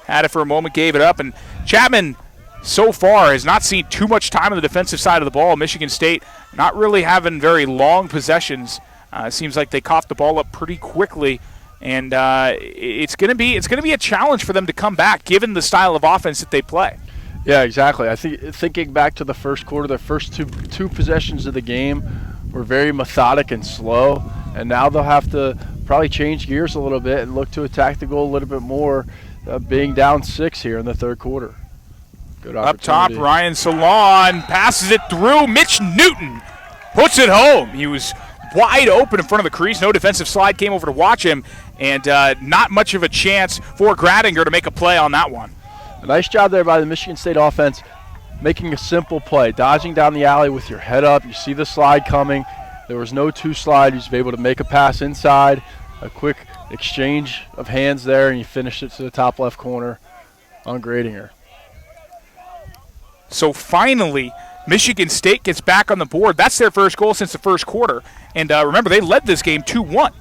had it for a moment, gave it up, and Chapman so far has not seen too much time on the defensive side of the ball. Michigan State not really having very long possessions. It seems like they coughed the ball up pretty quickly, and it's going to be a challenge for them to come back, given the style of offense that they play. Yeah, exactly. I think thinking back to the first quarter, the first two possessions of the game were very methodic and slow, and now they'll have to probably change gears a little bit and look to attack the goal a little bit more, being down 6 here in the third quarter. Good opportunity. Up top, Ryan Salon passes it through. Mitch Newton puts it home. He was wide open in front of the crease. No defensive slide came over to watch him, and not much of a chance for Gradinger to make a play on that one. A nice job there by the Michigan State offense, making a simple play, dodging down the alley with your head up. You see the slide coming. There was no two slide. You just be able to make a pass inside, a quick exchange of hands there, and you finish it to the top left corner on Gradinger. So finally, Michigan State gets back on the board. That's their first goal since the first quarter. And remember, they led this game 2-1.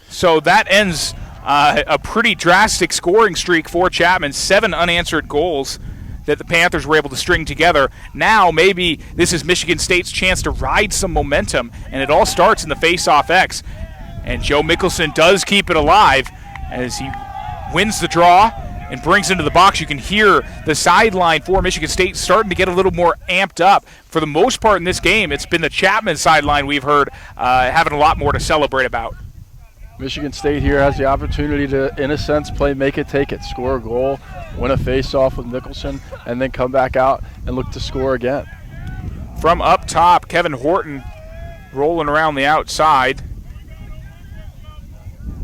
So that ends a pretty drastic scoring streak for Chapman. 7 unanswered goals that the Panthers were able to string together. Now maybe this is Michigan State's chance to ride some momentum, and it all starts in the face-off X. And Joe Mickelson does keep it alive as he wins the draw and brings it into the box. You can hear the sideline for Michigan State starting to get a little more amped up. For the most part in this game, it's been the Chapman sideline we've heard having a lot more to celebrate about. Michigan State here has the opportunity to, in a sense, play make it, take it, score a goal, win a face-off with Mickelson, and then come back out and look to score again. From up top, Kevin Horton rolling around the outside.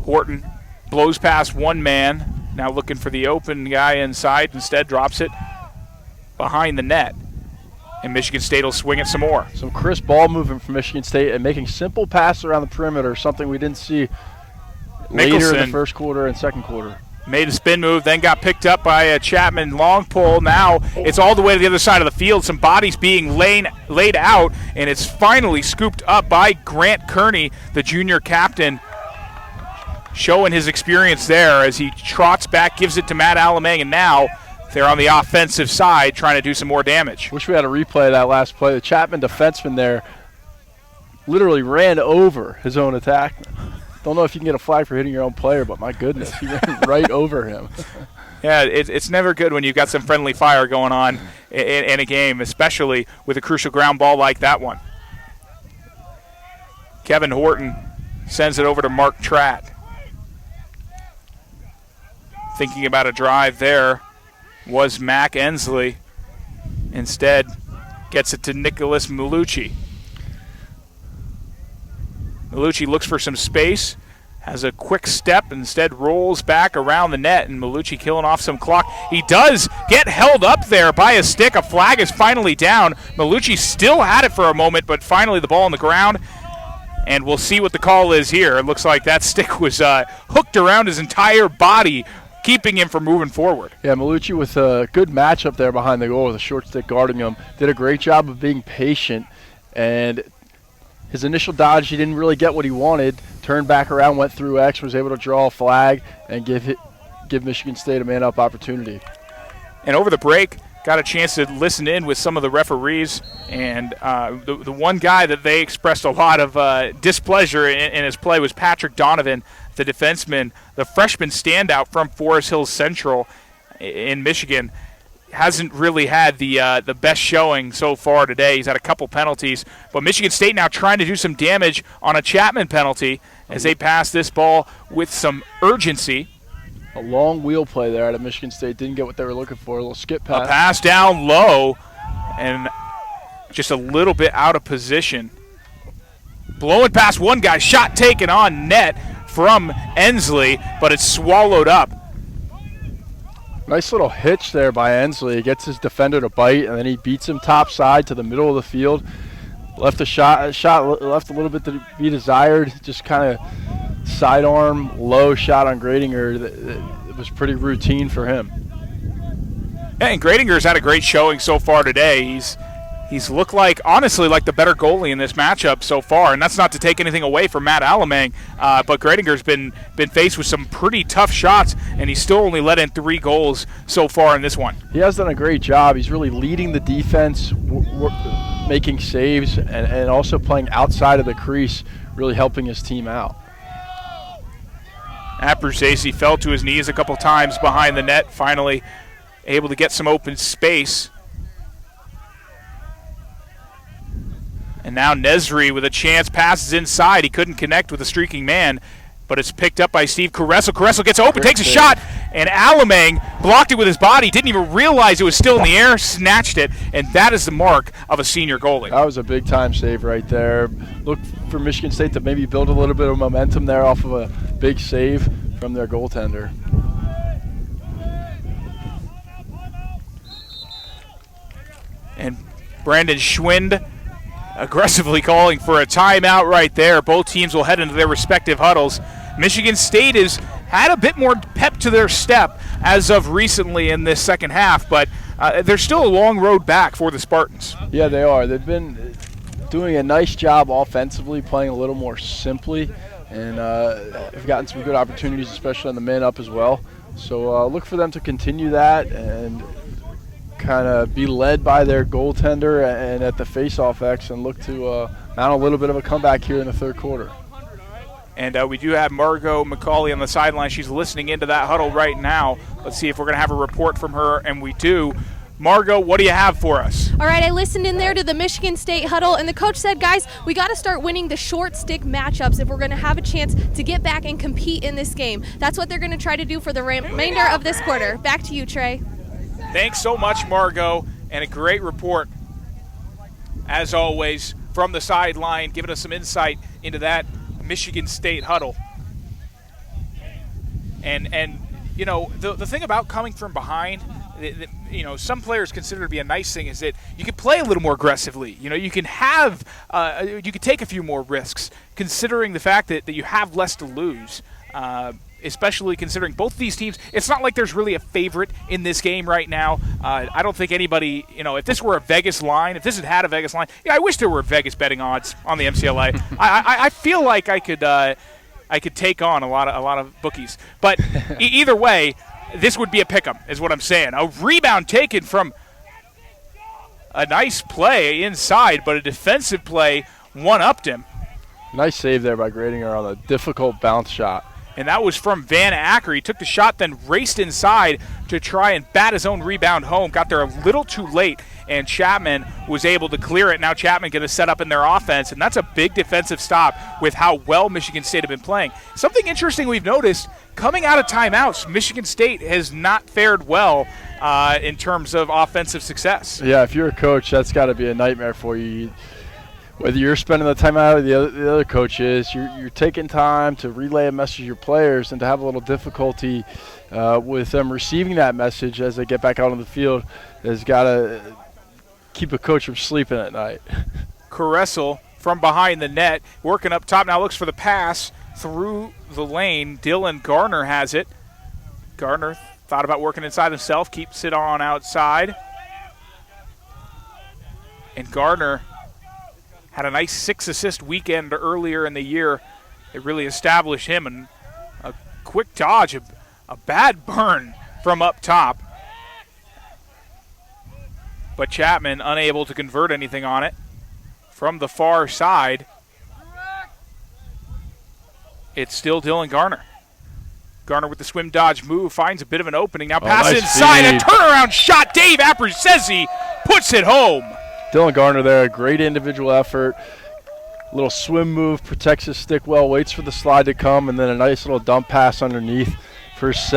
Horton blows past one man, now looking for the open guy inside, instead drops it behind the net. And Michigan State will swing it some more. Some crisp ball movement from Michigan State and making simple passes around the perimeter, something we didn't see later in the first quarter and second quarter. Made a spin move, then got picked up by a Chapman long pull. Now it's all the way to the other side of the field. Some bodies being laid out, and it's finally scooped up by Grant Kearney, the junior captain. showing his experience there as he trots back, gives it to Matt Alamang, and now they're on the offensive side trying to do some more damage. Wish we had a replay of that last play. The Chapman defenseman there literally ran over his own attackman. Don't know if you can get a flag for hitting your own player, but my goodness, he ran right over him. Yeah, it's never good when you've got some friendly fire going on in a game, especially with a crucial ground ball like that one. Kevin Horton sends it over to Mark Tratt. Thinking about a drive there was Mac Ensley. Instead, gets it to Nicholas Malucci. Malucci looks for some space, has a quick step, instead rolls back around the net, and Malucci killing off some clock. He does get held up there by a stick. A flag is finally down. Malucci still had it for a moment, but finally the ball on the ground, and we'll see what the call is here. It looks like that stick was hooked around his entire body, keeping him from moving forward. Yeah, Malucci with a good matchup there behind the goal with a short stick guarding him. Did a great job of being patient, and his initial dodge, he didn't really get what he wanted. Turned back around, went through X, was able to draw a flag and give Michigan State a man-up opportunity. And over the break, got a chance to listen in with some of the referees, and the one guy that they expressed a lot of displeasure in his play was Patrick Donovan, the defenseman, the freshman standout from Forest Hills Central in Michigan. Hasn't really had the best showing so far today. He's had a couple penalties, but Michigan State now trying to do some damage on a Chapman penalty as they pass this ball with some urgency. A long wheel play there out of Michigan State. Didn't get what they were looking for. A little skip pass. A pass down low and just a little bit out of position. Blowing past one guy. Shot taken on net from Ensley, but it's swallowed up. Nice little hitch there by Ensley. He gets his defender to bite, and then he beats him top side to the middle of the field. Left left a little bit to be desired. Just kind of sidearm, low shot on Gradinger. It was pretty routine for him. Yeah, and Gradinger's had a great showing so far today. He's looked like, honestly, like the better goalie in this matchup so far, and that's not to take anything away from Matt Alamang, but Gradinger's been faced with some pretty tough shots, and he's still only let in 3 goals so far in this one. He has done a great job. He's really leading the defense, making saves, and also playing outside of the crease, really helping his team out. Abruzzese fell to his knees a couple times behind the net, finally able to get some open space. And now Nesri with a chance, passes inside. He couldn't connect with a streaking man, but it's picked up by Steve Caressel. Caressel gets open, takes a shot, and Alamang blocked it with his body, didn't even realize it was still in the air, snatched it, and that is the mark of a senior goalie. That was a big-time save right there. Look for Michigan State to maybe build a little bit of momentum there off of a big save from their goaltender. And Brandon Schwind aggressively calling for a timeout right there. Both teams will head into their respective huddles. Michigan State has had a bit more pep to their step as of recently in this second half, but there's still a long road back for the Spartans. Yeah, they are. They've been doing a nice job offensively, playing a little more simply, and have gotten some good opportunities, especially on the man-up as well. So look for them to continue that and kind of be led by their goaltender and at the face-off X and look to mount a little bit of a comeback here in the third quarter. And we do have Margot McCauley on the sideline. She's listening into that huddle right now. Let's see if we're going to have a report from her, and we do. Margot, what do you have for us? All right, I listened in there to the Michigan State huddle, and the coach said, guys, we got to start winning the short stick matchups if we're going to have a chance to get back and compete in this game. That's what they're going to try to do for the remainder of this quarter. Back to you, Trey. Thanks so much, Margot, and a great report, as always, from the sideline, giving us some insight into that Michigan State huddle. And you know, the thing about coming from behind, you know, some players consider to be a nice thing is that you can play a little more aggressively. You know, you can have, you can take a few more risks, considering the fact that you have less to lose. Especially considering both these teams, it's not like there's really a favorite in this game right now. I don't think anybody, you know, if this were a Vegas line, if this had a Vegas line, yeah, I wish there were Vegas betting odds on the MCLA. I feel like I I could take on a lot of bookies. But either way, this would be a pick 'em, is what I'm saying. A rebound taken from a nice play inside, but a defensive play one-upped him. Nice save there by Gradinger on a difficult bounce shot. And that was from Van Acker. He took the shot, then raced inside to try and bat his own rebound home. Got there a little too late, and Chapman was able to clear it. Now Chapman going to set up in their offense, and that's a big defensive stop with how well Michigan State have been playing. Something interesting we've noticed, coming out of timeouts, Michigan State has not fared well in terms of offensive success. Yeah, if you're a coach, that's got to be a nightmare for you. Whether you're spending the time out or the other coach is, you're taking time to relay a message to your players, and to have a little difficulty with them receiving that message as they get back out on the field has got to keep a coach from sleeping at night. Caressel from behind the net, working up top, now looks for the pass through the lane. Dylan Garner has it. Garner thought about working inside himself, keeps it on outside. And Garner had a nice 6-assist weekend earlier in the year. It really established him, and a quick dodge, a bad burn from up top. But Chapman unable to convert anything on it. From the far side, it's still Dylan Garner. Garner with the swim dodge move, finds a bit of an opening. Now pass nice inside, feed. a turnaround shot. Dave Appersezi puts it home. Dylan Garner there, a great individual effort. Little swim move, protects his stick well, waits for the slide to come, and then a nice little dump pass underneath for his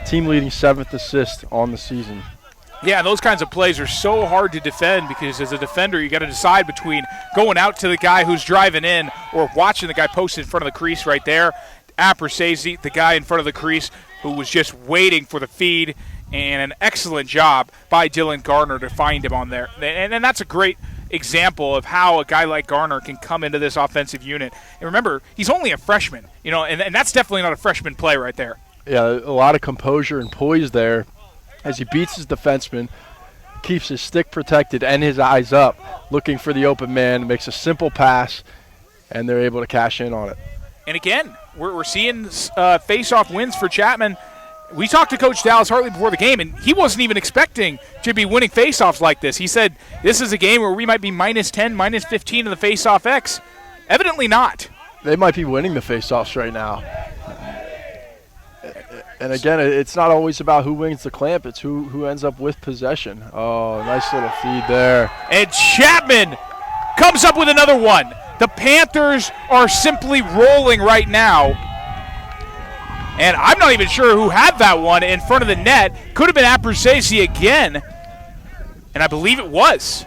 team-leading 7th assist on the season. Yeah, those kinds of plays are so hard to defend, because as a defender, you got to decide between going out to the guy who's driving in or watching the guy post in front of the crease right there. Appersezi, the guy in front of the crease who was just waiting for the feed, and an excellent job by Dylan Garner to find him on there. And that's a great example of how a guy like Garner can come into this offensive unit. And remember, he's only a freshman, and that's definitely not a freshman play right there. Yeah, a lot of composure and poise there as he beats his defenseman, keeps his stick protected and his eyes up, looking for the open man, makes a simple pass, and they're able to cash in on it. And again, we're seeing face-off wins for Chapman. We talked to Coach Dallas Hartley before the game, and he wasn't even expecting to be winning face-offs like this. He said, this is a game where we might be -10, -15 in the face-off X. Evidently not. They might be winning the face-offs right now. And again, it's not always about who wins the clamp. It's who ends up with possession. Oh, nice little feed there. And Chapman comes up with another one. The Panthers are simply rolling right now. And I'm not even sure who had that one in front of the net. Could have been Appersezi again. And I believe it was.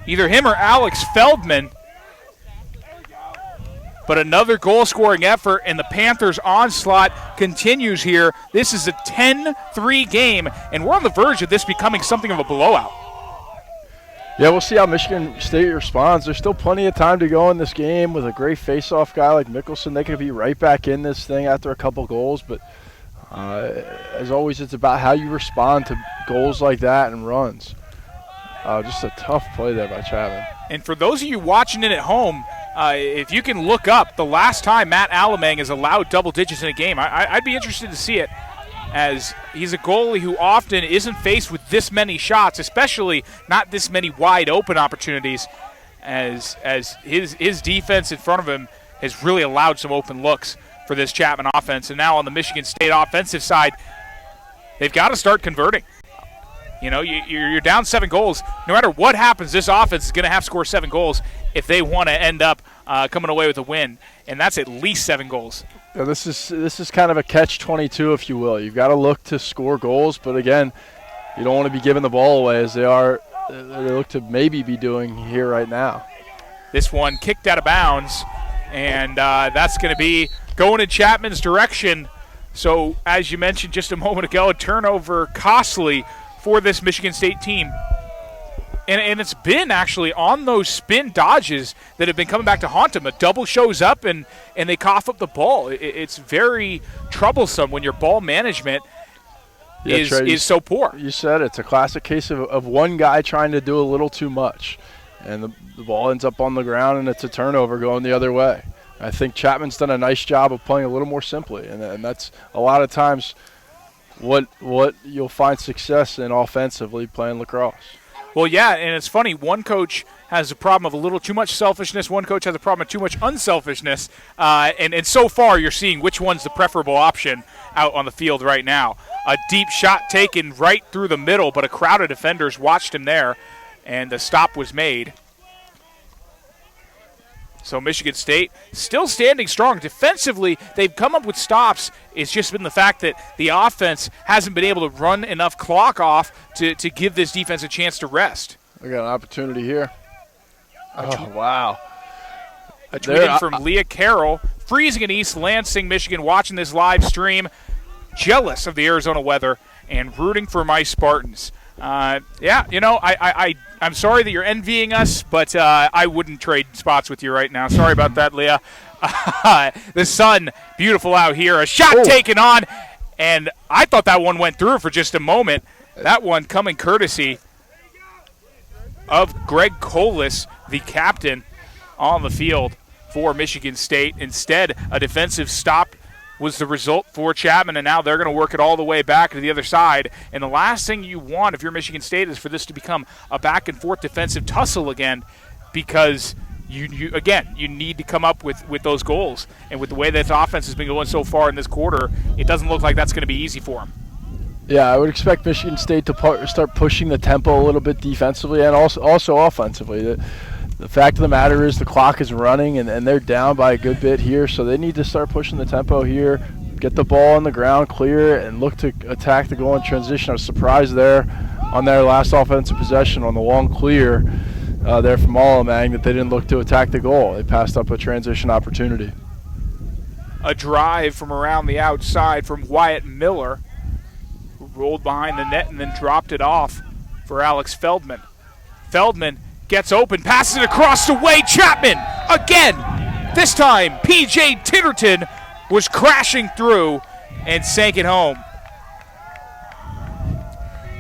Either him or Alex Feldman. But another goal-scoring effort, and the Panthers' onslaught continues here. This is a 10-3 game, and we're on the verge of this becoming something of a blowout. Yeah, we'll see how Michigan State responds. There's still plenty of time to go in this game with a great face-off guy like Mickelson. They could be right back in this thing after a couple goals, but as always, it's about how you respond to goals like that and runs. Just a tough play there by Chapman. And for those of you watching it at home, if you can look up the last time Matt Alamang has allowed double digits in a game, I'd be interested to see it, as he's a goalie who often isn't faced with this many shots, especially not this many wide open opportunities, as his defense in front of him has really allowed some open looks for this Chapman offense. And now on the Michigan State offensive side, they've got to start converting. You're down 7 goals. No matter what happens, this offense is going to have to score 7 goals if they want to end up coming away with a win, and that's at least 7 goals. Yeah, this is kind of a catch-22, if you will. You've got to look to score goals, but again, you don't want to be giving the ball away as they look to maybe be doing here right now. This one kicked out of bounds, and that's going to be going in Chapman's direction. So, as you mentioned just a moment ago, a turnover costly for this Michigan State team. And it's been actually on those spin dodges that have been coming back to haunt them. A double shows up and they cough up the ball. It's very troublesome when your ball management is so poor. You said it's a classic case of one guy trying to do a little too much. And the ball ends up on the ground and it's a turnover going the other way. I think Chapman's done a nice job of playing a little more simply, and that's a lot of times what you'll find success in offensively playing lacrosse. Well, yeah, and it's funny. One coach has a problem of a little too much selfishness. One coach has a problem of too much unselfishness. And so far you're seeing which one's the preferable option out on the field right now. A deep shot taken right through the middle, but a crowd of defenders watched him there, and the stop was made. So Michigan State still standing strong. Defensively, they've come up with stops. It's just been the fact that the offense hasn't been able to run enough clock off to give this defense a chance to rest. We got an opportunity here. Oh, wow. A tweet in from Leah Carroll, freezing in East Lansing, Michigan, watching this live stream, jealous of the Arizona weather and rooting for my Spartans. Yeah, you know, I'm sorry that you're envying us, but I wouldn't trade spots with you right now. Sorry about that, Leah. The sun, beautiful out here. A shot taken on, and I thought that one went through for just a moment. That one coming courtesy of Greg Colas, the captain, on the field for Michigan State. Instead, a defensive stop was the result for Chapman, and now they're going to work it all the way back to the other side. And the last thing you want if you're Michigan State is for this to become a back-and-forth defensive tussle again, because you need to come up with those goals. And with the way this offense has been going so far in this quarter, it doesn't look like that's going to be easy for them. Yeah, I would expect Michigan State to start pushing the tempo a little bit defensively and also offensively. The fact of the matter is the clock is running, and they're down by a good bit here, so they need to start pushing the tempo here, get the ball on the ground, clear it, and look to attack the goal in transition. I was surprised there on their last offensive possession on the long clear there from Alamang that they didn't look to attack the goal. They passed up a transition opportunity. A drive from around the outside from Wyatt Miller, who rolled behind the net and then dropped it off for Alex Feldman. Feldman gets open, passes it across the way. Chapman again. This time, P.J. Titterton was crashing through and sank it home.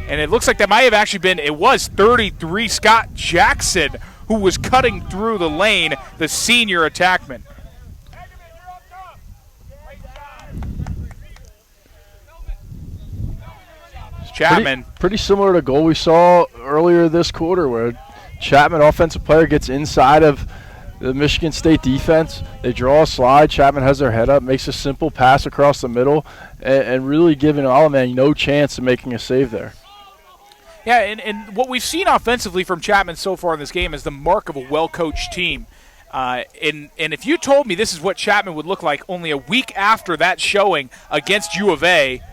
And it looks like that might have actually been, it was 33 Scott Jackson who was cutting through the lane, the senior attackman. Chapman. Pretty similar to goal we saw earlier this quarter where Chapman, offensive player, gets inside of the Michigan State defense. They draw a slide. Chapman has their head up, makes a simple pass across the middle, and really giving Alamang no chance of making a save there. Yeah, and what we've seen offensively from Chapman so far in this game is the mark of a well-coached team. And if you told me this is what Chapman would look like only a week after that showing against U of A,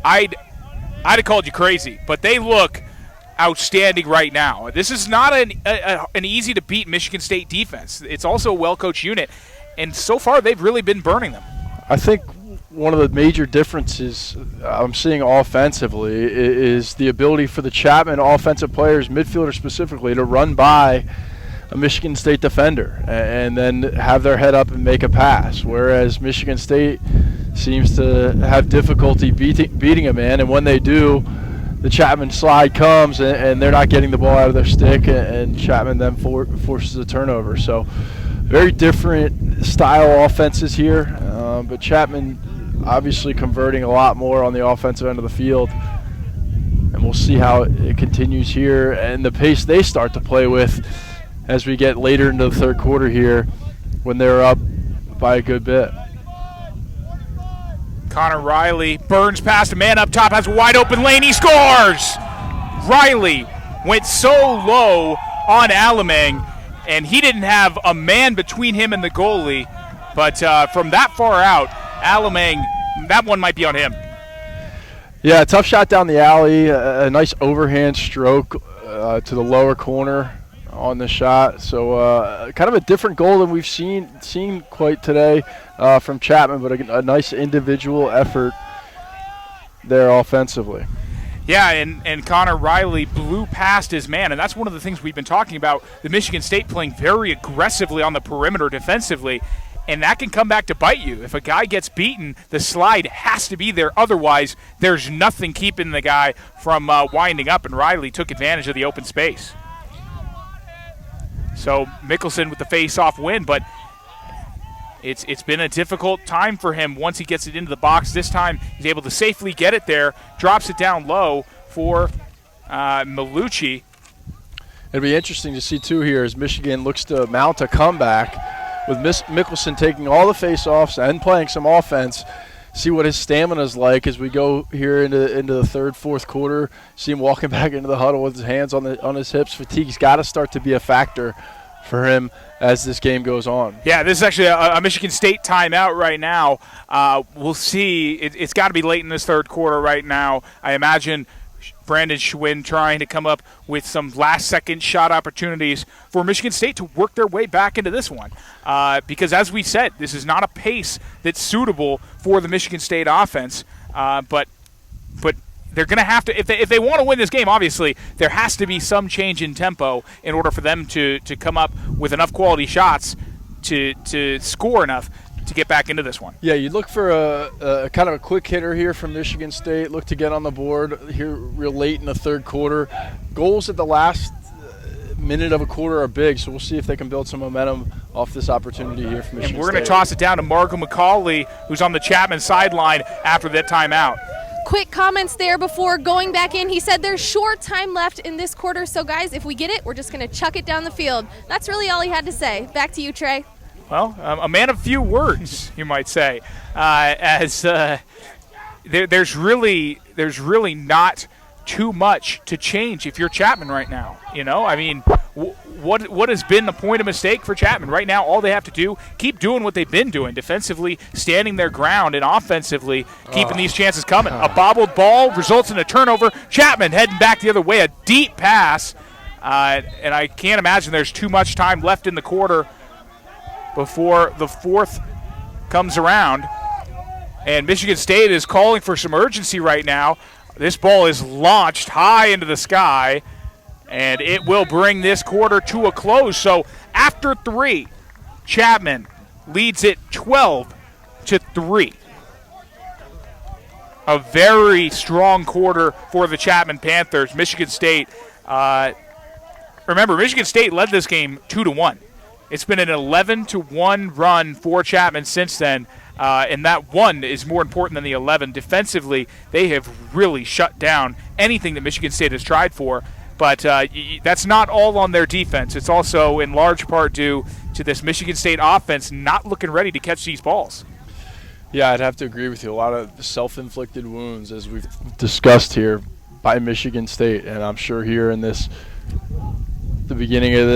I'd have called you crazy. But they look outstanding right now. This is not an easy-to-beat Michigan State defense. It's also a well-coached unit, and so far they've really been burning them. I think one of the major differences I'm seeing offensively is the ability for the Chapman offensive players, midfielders specifically, to run by a Michigan State defender and then have their head up and make a pass, whereas Michigan State seems to have difficulty beating a man, and when they do, the Chapman slide comes, and they're not getting the ball out of their stick, and Chapman then forces a turnover. So very different style offenses here, but Chapman obviously converting a lot more on the offensive end of the field, and we'll see how it continues here and the pace they start to play with as we get later into the third quarter here when they're up by a good bit. Connor Riley burns past a man up top, has a wide open lane, he scores! Riley went so low on Alamang, and he didn't have a man between him and the goalie, but from that far out, Alamang, that one might be on him. Yeah, tough shot down the alley, a nice overhand stroke to the lower corner on the shot. So kind of a different goal than we've seen quite today from Chapman, but a nice individual effort there offensively. Yeah, and Connor Riley blew past his man, and that's one of the things we've been talking about, the Michigan State playing very aggressively on the perimeter defensively, and that can come back to bite you. If a guy gets beaten, the slide has to be there. Otherwise, there's nothing keeping the guy from winding up, and Riley took advantage of the open space. So Mickelson with the face-off win, but it's been a difficult time for him once he gets it into the box. This time he's able to safely get it there, drops it down low for Malucci. It'll be interesting to see, too, here as Michigan looks to mount a comeback with Mickelson taking all the face-offs and playing some offense. See what his stamina is like as we go here into the third, fourth quarter. See him walking back into the huddle with his hands on his hips. Fatigue's got to start to be a factor for him as this game goes on. Yeah, this is actually a Michigan State timeout right now. We'll see. It's got to be late in this third quarter right now. I imagine Brandon Schwinn trying to come up with some last-second shot opportunities for Michigan State to work their way back into this one. Because as we said, this is not a pace that's suitable for the Michigan State offense. But they're going to have to, if they want to win this game, obviously, there has to be some change in tempo in order for them to come up with enough quality shots to score enough to get back into this one. Yeah, you look for a kind of a quick hitter here from Michigan State. Look to get on the board here real late in the third quarter. Goals at the last minute of a quarter are big, so we'll see if they can build some momentum off this opportunity here from Michigan State. And we're going to toss it down to Margo McCauley, who's on the Chapman sideline after that timeout. Quick comments there before going back in. He said there's short time left in this quarter, so guys, if we get it, we're just going to chuck it down the field. That's really all he had to say. Back to you, Trey. Well, a man of few words, you might say, there's really not too much to change if you're Chapman right now. You know, I mean, what has been the point of mistake for Chapman right now? All they have to do, keep doing what they've been doing, defensively standing their ground and offensively keeping these chances coming. A bobbled ball results in a turnover. Chapman heading back the other way, a deep pass, and I can't imagine there's too much time left in the quarter before the fourth comes around. And Michigan State is calling for some urgency right now. This ball is launched high into the sky, and it will bring this quarter to a close. So after 3, Chapman leads it 12-3. A very strong quarter for the Chapman Panthers. Michigan State, remember, Michigan State led this game 2-1. It's been an 11-1 run for Chapman since then, and that 1 is more important than the 11. Defensively, they have really shut down anything that Michigan State has tried for, but that's not all on their defense. It's also in large part due to this Michigan State offense not looking ready to catch these balls. Yeah, I'd have to agree with you. A lot of self-inflicted wounds, as we've discussed here, by Michigan State, and I'm sure here in the beginning of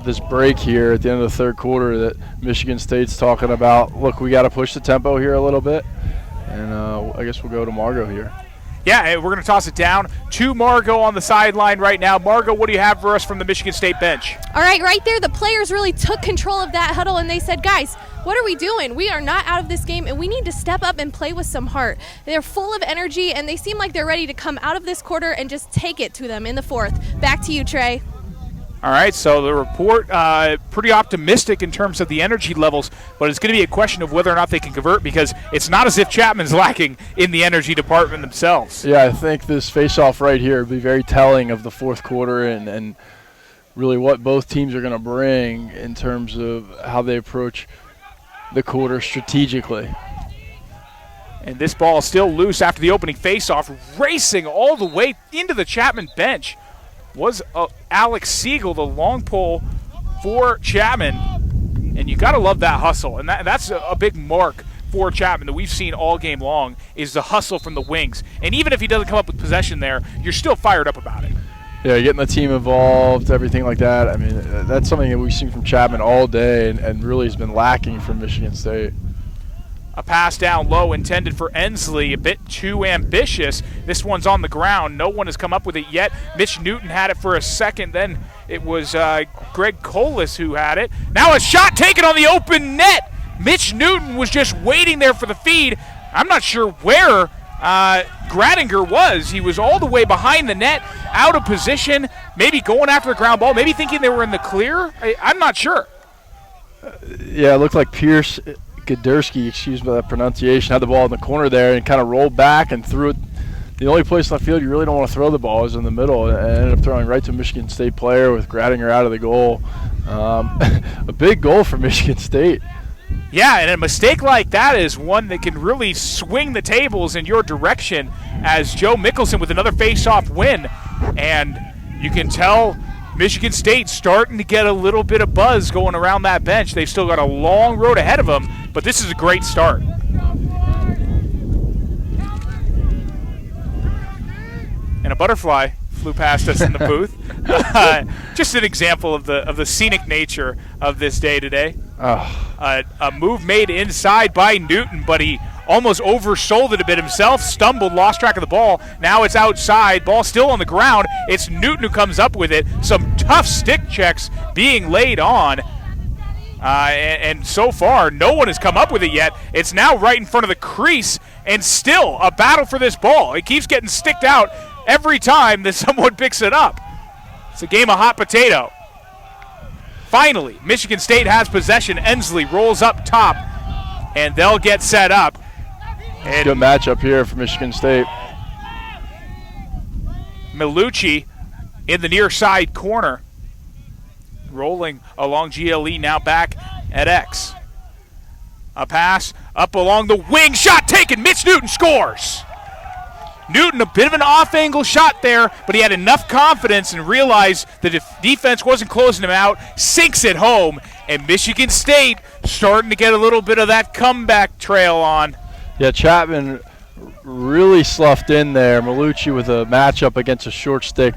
this break here at the end of the third quarter that Michigan State's talking about, look, we got to push the tempo here a little bit, and I guess we'll go to Margo here. Yeah, we're going to toss it down to Margo on the sideline right now. Margo, what do you have for us from the Michigan State bench? All right, right there, the players really took control of that huddle, and they said, guys, what are we doing? We are not out of this game, and we need to step up and play with some heart. They're full of energy, and they seem like they're ready to come out of this quarter and just take it to them in the fourth. Back to you, Trey. All right, so the report pretty optimistic in terms of the energy levels, but it's going to be a question of whether or not they can convert, because it's not as if Chapman's lacking in the energy department themselves. Yeah, I think this face-off right here would be very telling of the fourth quarter and really what both teams are going to bring in terms of how they approach the quarter strategically. And this ball is still loose after the opening face-off, racing all the way into the Chapman bench was Alex Siegel, the long pole for Chapman. And you got to love that hustle. And that's a big mark for Chapman that we've seen all game long, is the hustle from the wings. And even if he doesn't come up with possession there, you're still fired up about it. Yeah, getting the team involved, everything like that. I mean, that's something that we've seen from Chapman all day and really has been lacking from Michigan State. A pass down low intended for Ensley, a bit too ambitious. This one's on the ground. No one has come up with it yet. Mitch Newton had it for a second. Then it was Greg Colas who had it. Now a shot taken on the open net. Mitch Newton was just waiting there for the feed. I'm not sure where Gradinger was. He was all the way behind the net, out of position, maybe going after the ground ball, maybe thinking they were in the clear. I'm not sure. Yeah, it looked like Pierce Gadersky, excuse me that pronunciation, had the ball in the corner there and kind of rolled back and threw it the only place on the field you really don't want to throw the ball is in the middle, and ended up throwing right to a Michigan State player with Gradinger out of the goal. A big goal for Michigan State. Yeah, and a mistake like that is one that can really swing the tables in your direction, as Joe Mickelson with another face-off win. And you can tell Michigan State starting to get a little bit of buzz going around that bench. They've still got a long road ahead of them, but this is a great start. And a butterfly flew past us in the booth. Just an example of the scenic nature of this day today. A move made inside by Newton, but he almost oversold it a bit himself, stumbled, lost track of the ball. Now it's outside, ball still on the ground. It's Newton who comes up with it. Some tough stick checks being laid on. And so far, no one has come up with it yet. It's now right in front of the crease, and still a battle for this ball. It keeps getting sticked out every time that someone picks it up. It's a game of hot potato. Finally, Michigan State has possession. Ensley rolls up top, and they'll get set up. And good matchup here for Michigan State. Milucci in the near side corner, rolling along GLE, now back at X. A pass up along the wing, shot taken, Mitch Newton scores. Newton, a bit of an off-angle shot there, but he had enough confidence and realized the defense wasn't closing him out, sinks it home, and Michigan State starting to get a little bit of that comeback trail on. Yeah, Chapman really sloughed in there. Milucci with a matchup against a short stick.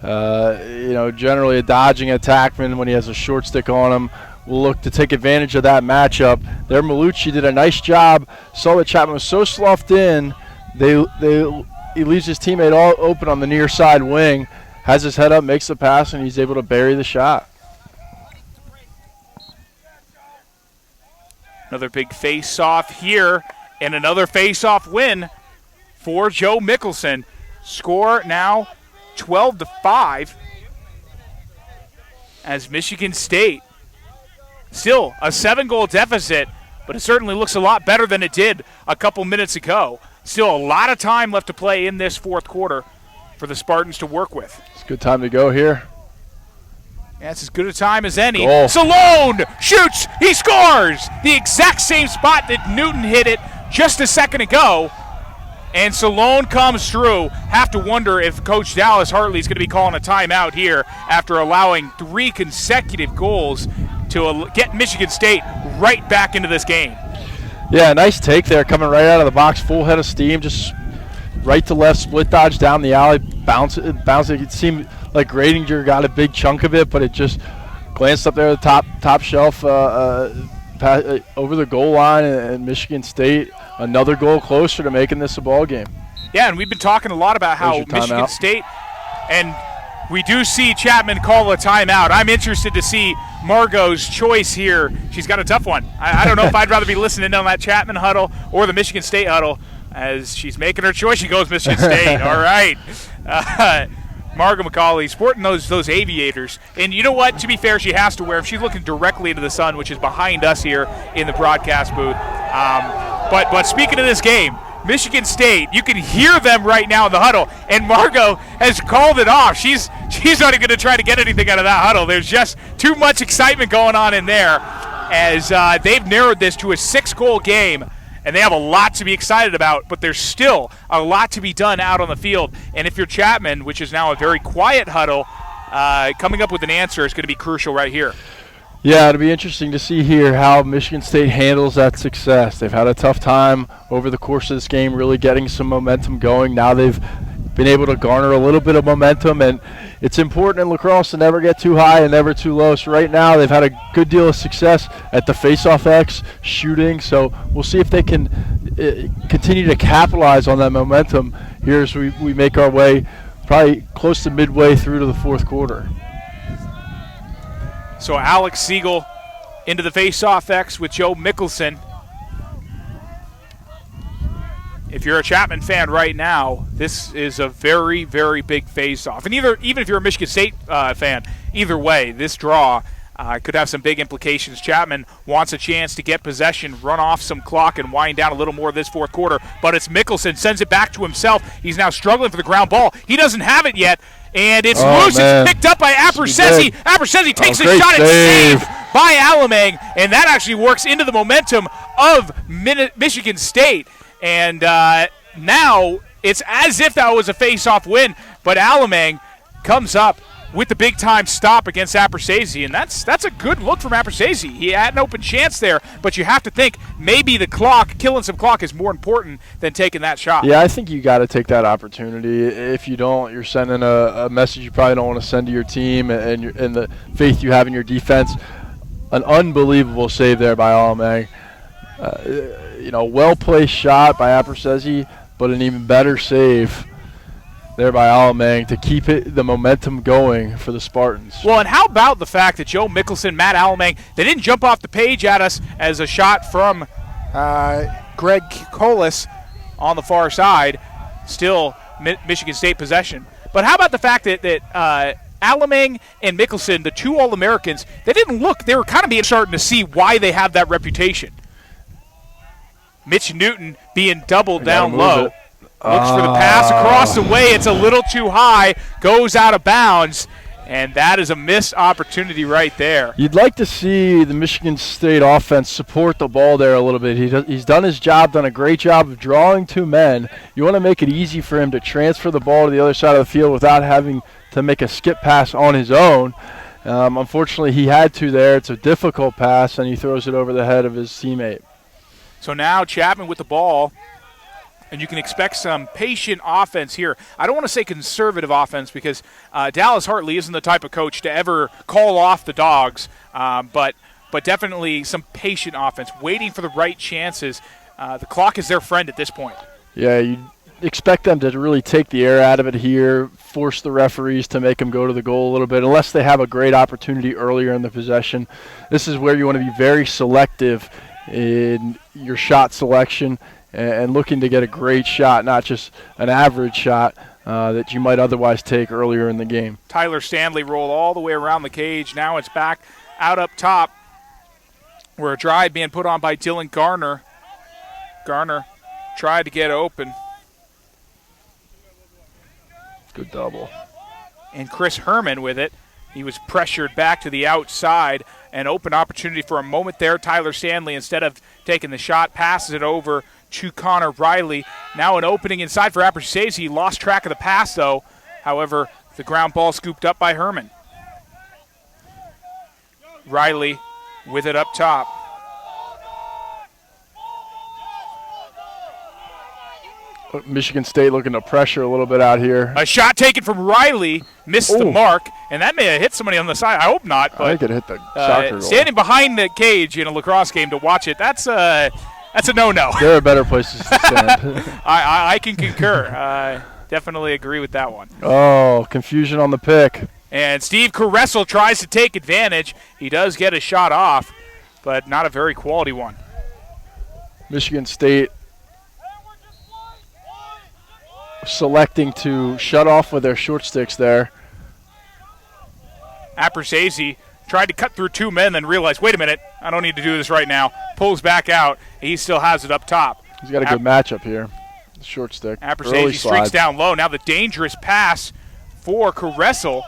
Generally a dodging attackman when he has a short stick on him will look to take advantage of that matchup. There, Milucci did a nice job. Saw that Chapman was so sloughed in, he leaves his teammate all open on the near side wing, has his head up, makes the pass, and he's able to bury the shot. Another big face-off here, and another face-off win for Joe Mickelson. Score now 12-5 as Michigan State, still a 7-goal deficit, but it certainly looks a lot better than it did a couple minutes ago. Still a lot of time left to play in this fourth quarter for the Spartans to work with. It's a good time to go here. Yeah, it's as good a time as any. Goal. Salone shoots, he scores! The exact same spot that Newton hit it just a second ago. And Salone comes through. Have to wonder if Coach Dallas Hartley is going to be calling a timeout here after allowing 3 consecutive goals to get Michigan State right back into this game. Yeah, nice take there, coming right out of the box, full head of steam, just right to left, split dodge down the alley, bounce it. It seemed like Gradinger got a big chunk of it, but it just glanced up there at the top shelf over the goal line, and Michigan State another goal closer to making this a ball game. Yeah, and we've been talking a lot about how Michigan State, and we do see Chapman call a timeout. I'm interested to see Margot's choice here. She's got a tough one. I don't know if I'd rather be listening on that Chapman huddle or the Michigan State huddle. As she's making her choice, she goes Michigan State. All right. Margot McCauley sporting those aviators. And you know what? To be fair, she has to wear them. She's looking directly into the sun, which is behind us here in the broadcast booth. But speaking of this game, Michigan State, you can hear them right now in the huddle, and Margot has called it off. She's not even going to try to get anything out of that huddle. There's just too much excitement going on in there as they've narrowed this to a 6-goal game, and they have a lot to be excited about, but there's still a lot to be done out on the field. And if you're Chapman, which is now a very quiet huddle, coming up with an answer is going to be crucial right here. Yeah, it'll be interesting to see here how Michigan State handles that success. They've had a tough time over the course of this game really getting some momentum going. Now they've been able to garner a little bit of momentum, and it's important in lacrosse to never get too high and never too low. So right now they've had a good deal of success at the face-off X shooting, so we'll see if they can continue to capitalize on that momentum here as we make our way probably close to midway through to the fourth quarter. So Alex Siegel into the face-off X with Joe Mickelson. If you're a Chapman fan right now, this is a very, very big face-off. And even if you're a Michigan State fan, either way, this draw could have some big implications. Chapman wants a chance to get possession, run off some clock, and wind down a little more this fourth quarter. But it's Mickelson, sends it back to himself. He's now struggling for the ground ball. He doesn't have it yet, and it's loose. Man. It's picked up by Apersezi. Apersezi takes a great shot and save. saved by Alamang, and that actually works into the momentum of Michigan State. And now it's as if that was a face-off win, but Alamang comes up with the big-time stop against Apersezi, and that's a good look from Apersezi. He had an open chance there, but you have to think maybe the clock, killing some clock, is more important than taking that shot. Yeah, I think you got to take that opportunity. If you don't, you're sending a message you probably don't want to send to your team and the faith you have in your defense. An unbelievable save there by Alamang. Well-placed shot by Apersezi, but an even better save there by Alamang to keep the momentum going for the Spartans. Well, and how about the fact that Joe Mickelson, Matt Alamang, they didn't jump off the page at us as a shot from Greg Colas on the far side, still Michigan State possession. But how about the fact that Alamang and Mickelson, the two All-Americans, they didn't look. They were kind of starting to see why they have that reputation. Mitch Newton being doubled down low. Looks for the pass across the way. It's a little too high. Goes out of bounds. And that is a missed opportunity right there. You'd like to see the Michigan State offense support the ball there a little bit. He's done his job, done a great job of drawing two men. You want to make it easy for him to transfer the ball to the other side of the field without having to make a skip pass on his own. Unfortunately, he had to there. It's a difficult pass, and he throws it over the head of his teammate. So now Chapman with the ball. And you can expect some patient offense here. I don't want to say conservative offense because Dallas Hartley isn't the type of coach to ever call off the dogs, but definitely some patient offense, waiting for the right chances. The clock is their friend at this point. Yeah, you expect them to really take the air out of it here, force the referees to make them go to the goal a little bit, unless they have a great opportunity earlier in the possession. This is where you want to be very selective in your shot selection and looking to get a great shot, not just an average shot that you might otherwise take earlier in the game. Tyler Stanley rolled all the way around the cage. Now it's back out up top where a drive being put on by Dylan Garner. Garner tried to get open. Good double. And Chris Herman with it. He was pressured back to the outside. An open opportunity for a moment there. Tyler Stanley, instead of taking the shot, passes it over to Connor Riley. Now an opening inside for Apersezi. He lost track of the pass, though. However, the ground ball scooped up by Herman. Riley with it up top. Michigan State looking to pressure a little bit out here. A shot taken from Riley, missed the mark, and that may have hit somebody on the side. I hope not. But I think it hit the soccer goal. Standing behind the cage in a lacrosse game to watch it, that's a no-no. There are better places to stand. I can concur. Definitely agree with that one. Oh, confusion on the pick. And Steve Caressel tries to take advantage. He does get a shot off, but not a very quality one. Michigan State selecting to shut off with their short sticks there. Apersezi tried to cut through two men, then realized, wait a minute, I don't need to do this right now. Pulls back out. He still has it up top. He's got a good matchup here. Short stick. Apersezi streaks down low. Now the dangerous pass for Caressel.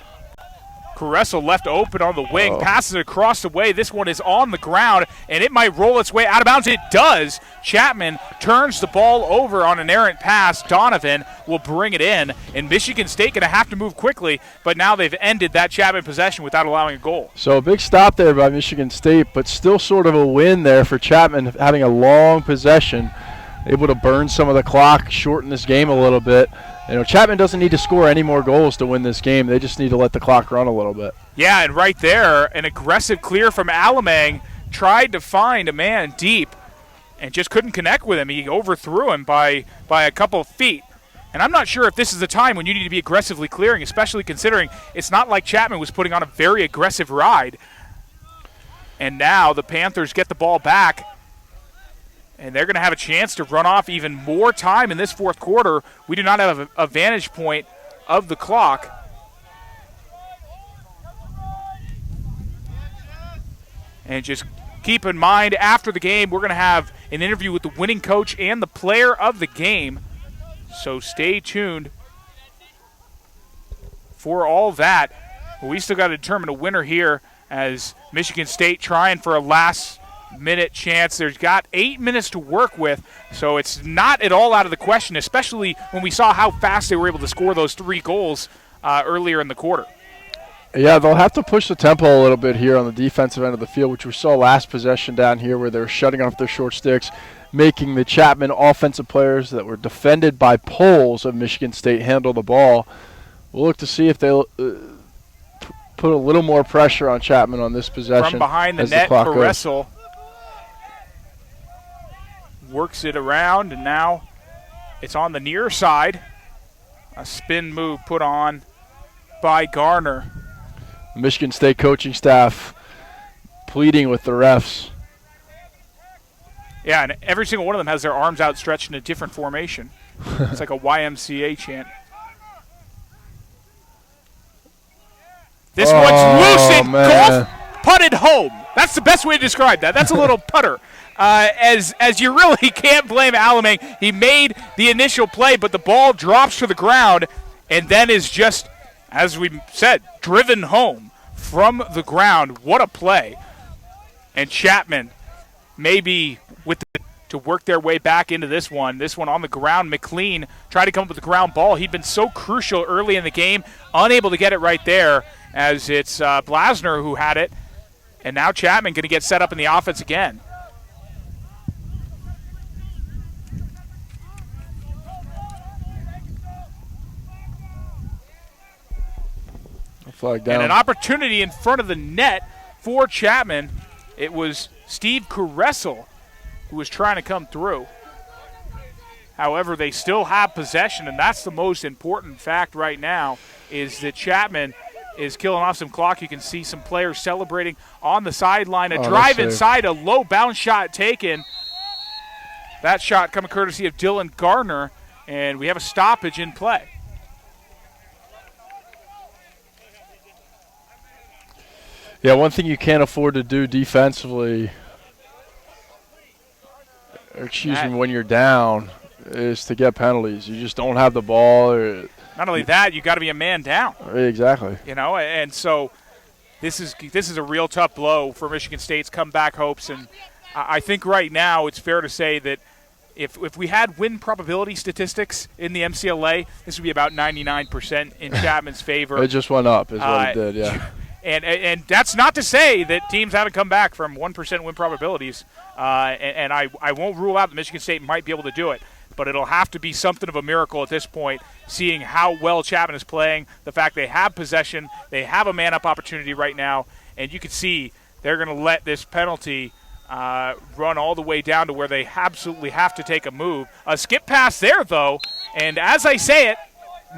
Caressel left open on the wing, passes it across the way. This one is on the ground, and it might roll its way out of bounds. It does. Chapman turns the ball over on an errant pass. Donovan will bring it in, and Michigan State going to have to move quickly, but now they've ended that Chapman possession without allowing a goal. So a big stop there by Michigan State, but still sort of a win there for Chapman, having a long possession, able to burn some of the clock, shorten this game a little bit. Chapman doesn't need to score any more goals to win this game. They just need to let the clock run a little bit. Yeah, and right there, an aggressive clear from Alamang. Tried to find a man deep and just couldn't connect with him. He overthrew him by a couple of feet. And I'm not sure if this is the time when you need to be aggressively clearing, especially considering it's not like Chapman was putting on a very aggressive ride. And now the Panthers get the ball back. And they're going to have a chance to run off even more time in this fourth quarter. We do not have a vantage point of the clock. And just keep in mind, after the game, we're going to have an interview with the winning coach and the player of the game. So stay tuned for all that. But we still got to determine a winner here as Michigan State trying for a last-minute chance. There's got 8 minutes to work with, so it's not at all out of the question, especially when we saw how fast they were able to score those 3 goals earlier in the quarter. Yeah, they'll have to push the tempo a little bit here on the defensive end of the field, which we saw last possession down here where they were shutting off their short sticks, making the Chapman offensive players that were defended by poles of Michigan State handle the ball. We'll look to see if they'll put a little more pressure on Chapman on this possession. From behind the net, Caressel works it around, and now it's on the near side. A spin move put on by Garner. The Michigan State coaching staff pleading with the refs. Yeah, and every single one of them has their arms outstretched in a different formation. It's like a YMCA chant. This one's loose and golf putted home. That's the best way to describe that. That's a little putter. As you really can't blame Alamang. He made the initial play, but the ball drops to the ground and then is just, as we said, driven home from the ground. What a play. And Chapman maybe to work their way back into this one. This one on the ground. McLean tried to come up with the ground ball. He'd been so crucial early in the game, unable to get it right there, as it's Blasner who had it. And now Chapman going to get set up in the offense again. Flag down. And an opportunity in front of the net for Chapman. It was Steve Caressel who was trying to come through. However, they still have possession, and that's the most important fact right now, is that Chapman is killing off some clock. You can see some players celebrating on the sideline. A drive inside, a low bounce shot taken. That shot coming courtesy of Dylan Garner, and we have a stoppage in play. Yeah, one thing you can't afford to do defensively, when you're down, is to get penalties. You just don't have the ball. Not only that, you got to be a man down. Exactly. You know, and so this is a real tough blow for Michigan State's comeback hopes. And I think right now it's fair to say that if we had win probability statistics in the MCLA, this would be about 99% in Chapman's favor. It just went up, is what it did. Yeah. And that's not to say that teams haven't come back from 1% win probabilities. And I won't rule out that Michigan State might be able to do it. But it'll have to be something of a miracle at this point, seeing how well Chapman is playing, the fact they have possession, they have a man-up opportunity right now, and you can see they're going to let this penalty run all the way down to where they absolutely have to take a move. A skip pass there, though, and as I say it,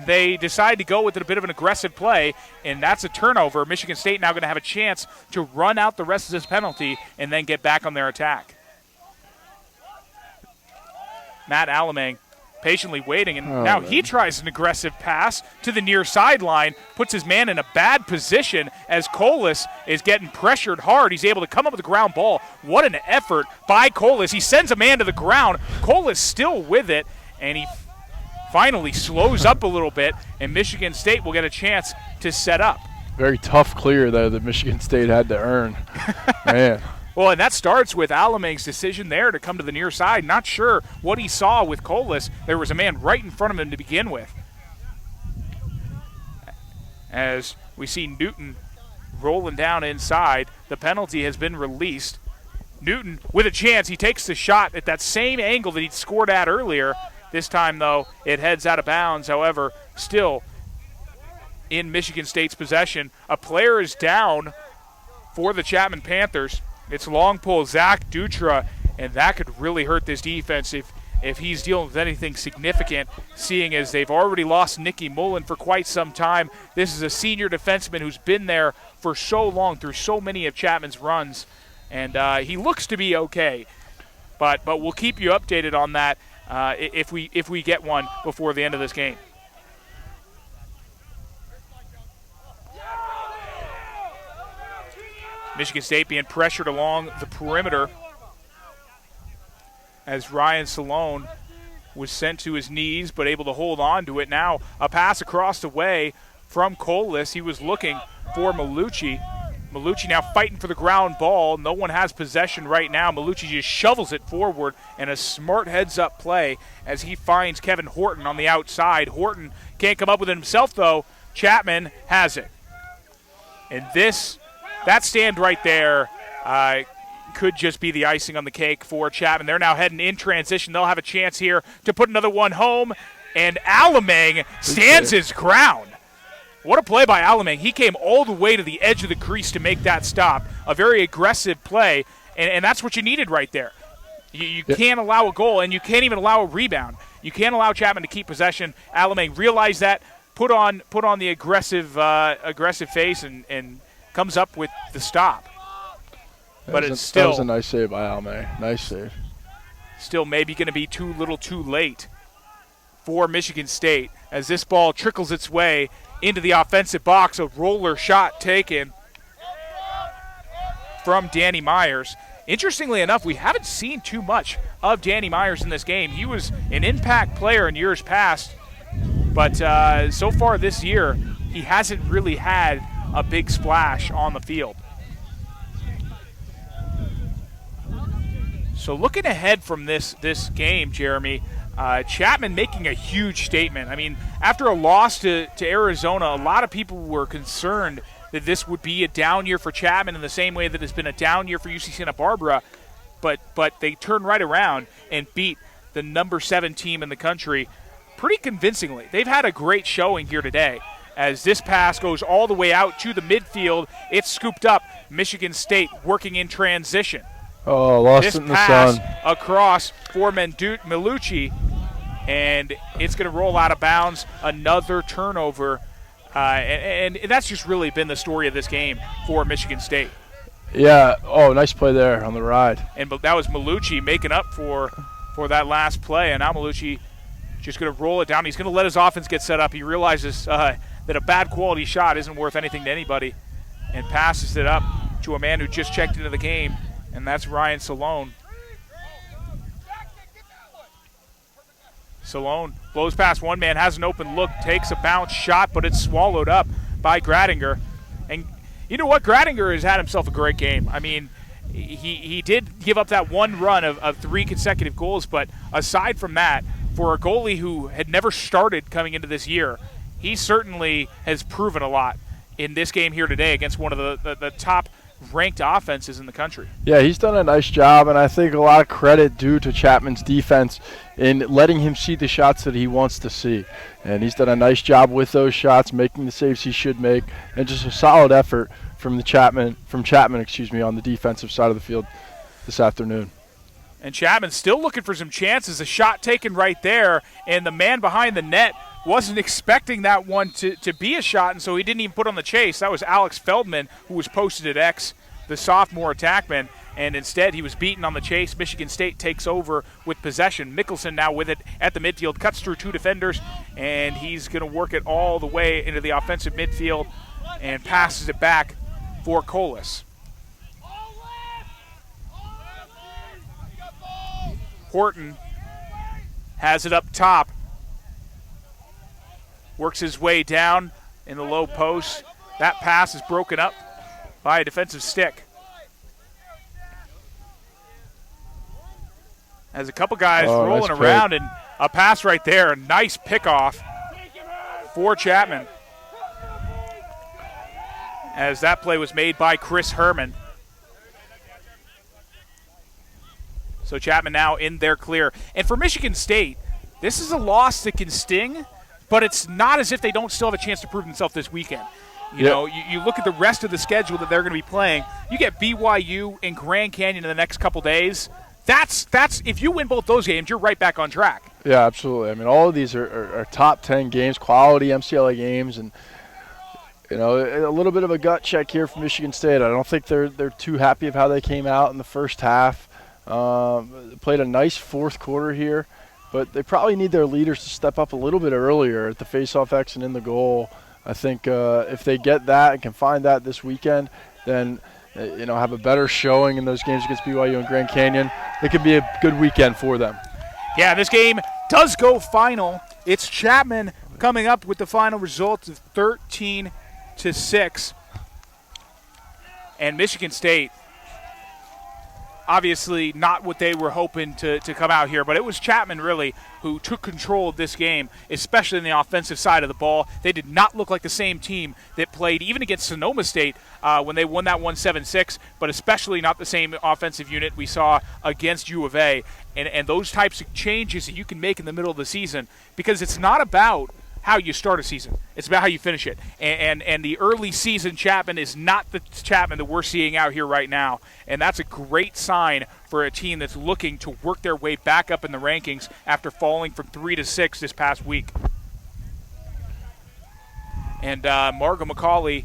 they decide to go with a bit of an aggressive play, and that's a turnover. Michigan State now going to have a chance to run out the rest of this penalty and then get back on their attack. Matt Alamang patiently waiting, and now he tries an aggressive pass to the near sideline, puts his man in a bad position as Colas is getting pressured hard. He's able to come up with a ground ball. What an effort by Colas. He sends a man to the ground. Colas still with it, and he finally slows up a little bit, and Michigan State will get a chance to set up. Very tough clear there that Michigan State had to earn. Man. Well, and that starts with Alamang's decision there to come to the near side. Not sure what he saw with Colas. There was a man right in front of him to begin with. As we see Newton rolling down inside, the penalty has been released. Newton with a chance. He takes the shot at that same angle that he'd scored at earlier. This time, though, it heads out of bounds. However, still in Michigan State's possession. A player is down for the Chapman Panthers. It's long pull, Zach Dutra, and that could really hurt this defense if he's dealing with anything significant, seeing as they've already lost Nicky Mullen for quite some time. This is a senior defenseman who's been there for so long through so many of Chapman's runs, and he looks to be okay. But we'll keep you updated on that if we get one before the end of this game. Michigan State being pressured along the perimeter as Ryan Salone was sent to his knees but able to hold on to it. Now a pass across the way from Colas. He was looking for Malucci. Malucci now fighting for the ground ball. No one has possession right now. Malucci just shovels it forward, and a smart heads-up play as he finds Kevin Horton on the outside. Horton can't come up with it himself, though. Chapman has it. And that stand right there could just be the icing on the cake for Chapman. They're now heading in transition. They'll have a chance here to put another one home, and Alamang stands his ground. What a play by Alamang. He came all the way to the edge of the crease to make that stop. A very aggressive play, and that's what you needed right there. You can't allow a goal, and you can't even allow a rebound. You can't allow Chapman to keep possession. Alamang realized that, put on the aggressive face, and comes up with the stop. But it's still... That was a nice save by Alamang. Nice save. Still maybe going to be too little too late for Michigan State as this ball trickles its way into the offensive box. A roller shot taken from Danny Myers. Interestingly enough, we haven't seen too much of Danny Myers in this game. He was an impact player in years past, but so far this year, he hasn't really had a big splash on the field. So looking ahead from this game, Jeremy, Chapman making a huge statement. I mean, after a loss to Arizona, a lot of people were concerned that this would be a down year for Chapman in the same way that it's been a down year for UC Santa Barbara. But they turned right around and beat the number 7 team in the country pretty convincingly. They've had a great showing here today. As this pass goes all the way out to the midfield, it's scooped up. Michigan State working in transition. Oh, lost this it in the pass sun. Across for Malucci, and it's going to roll out of bounds. Another turnover, and that's just really been the story of this game for Michigan State. Yeah. Oh, nice play there on the ride. And that was Malucci making up for that last play, and now Malucci just going to roll it down. He's going to let his offense get set up. He realizes that a bad quality shot isn't worth anything to anybody, and passes it up to a man who just checked into the game. And that's Ryan Salone. Salone blows past one man, has an open look, takes a bounce shot, but it's swallowed up by Gradinger. And you know what? Gradinger has had himself a great game. I mean, he did give up that one run of 3 consecutive goals, but aside from that, for a goalie who had never started coming into this year, he certainly has proven a lot in this game here today against one of the top ranked offenses in the country. Yeah, he's done a nice job, and I think a lot of credit due to Chapman's defense in letting him see the shots that he wants to see. And he's done a nice job with those shots, making the saves he should make, and just a solid effort from Chapman, on the defensive side of the field this afternoon. And Chapman's still looking for some chances. A shot taken right there, and the man behind the net wasn't expecting that one to be a shot, and so he didn't even put on the chase. That was Alex Feldman, who was posted at X, the sophomore attackman, and instead he was beaten on the chase. Michigan State takes over with possession. Mickelson now with it at the midfield, cuts through 2 defenders, and he's going to work it all the way into the offensive midfield and passes it back for Colas. Horton has it up top. Works his way down in the low post. That pass is broken up by a defensive stick. As a couple guys rolling nice around, and a pass right there. A nice pickoff for Chapman. As that play was made by Chris Herman. So Chapman now in their clear. And for Michigan State, this is a loss that can sting, but it's not as if they don't still have a chance to prove themselves this weekend. You know, you look at the rest of the schedule that they're going to be playing. You get BYU and Grand Canyon in the next couple days. That's if you win both those games, you're right back on track. Yeah, absolutely. I mean, all of these are top 10 games, quality MCLA games, and a little bit of a gut check here from Michigan State. I don't think they're too happy of how they came out in the first half. Played a nice fourth quarter here, but they probably need their leaders to step up a little bit earlier at the faceoff X and in the goal. I think if they get that and can find that this weekend, then have a better showing in those games against BYU and Grand Canyon, it could be a good weekend for them. Yeah, this game does go final. It's Chapman coming up with the final result of 13-6. And Michigan State, obviously not what they were hoping to come out here, but it was Chapman really who took control of this game, especially in the offensive side of the ball. They did not look like the same team that played even against Sonoma State when they won that one 7-6, but especially not the same offensive unit we saw against U of A. And those types of changes that you can make in the middle of the season, because it's not about how you start a season. It's about how you finish it. And the early season Chapman is not the Chapman that we're seeing out here right now. And that's a great sign for a team that's looking to work their way back up in the rankings after falling from 3 to 6 this past week. And Margot McCauley,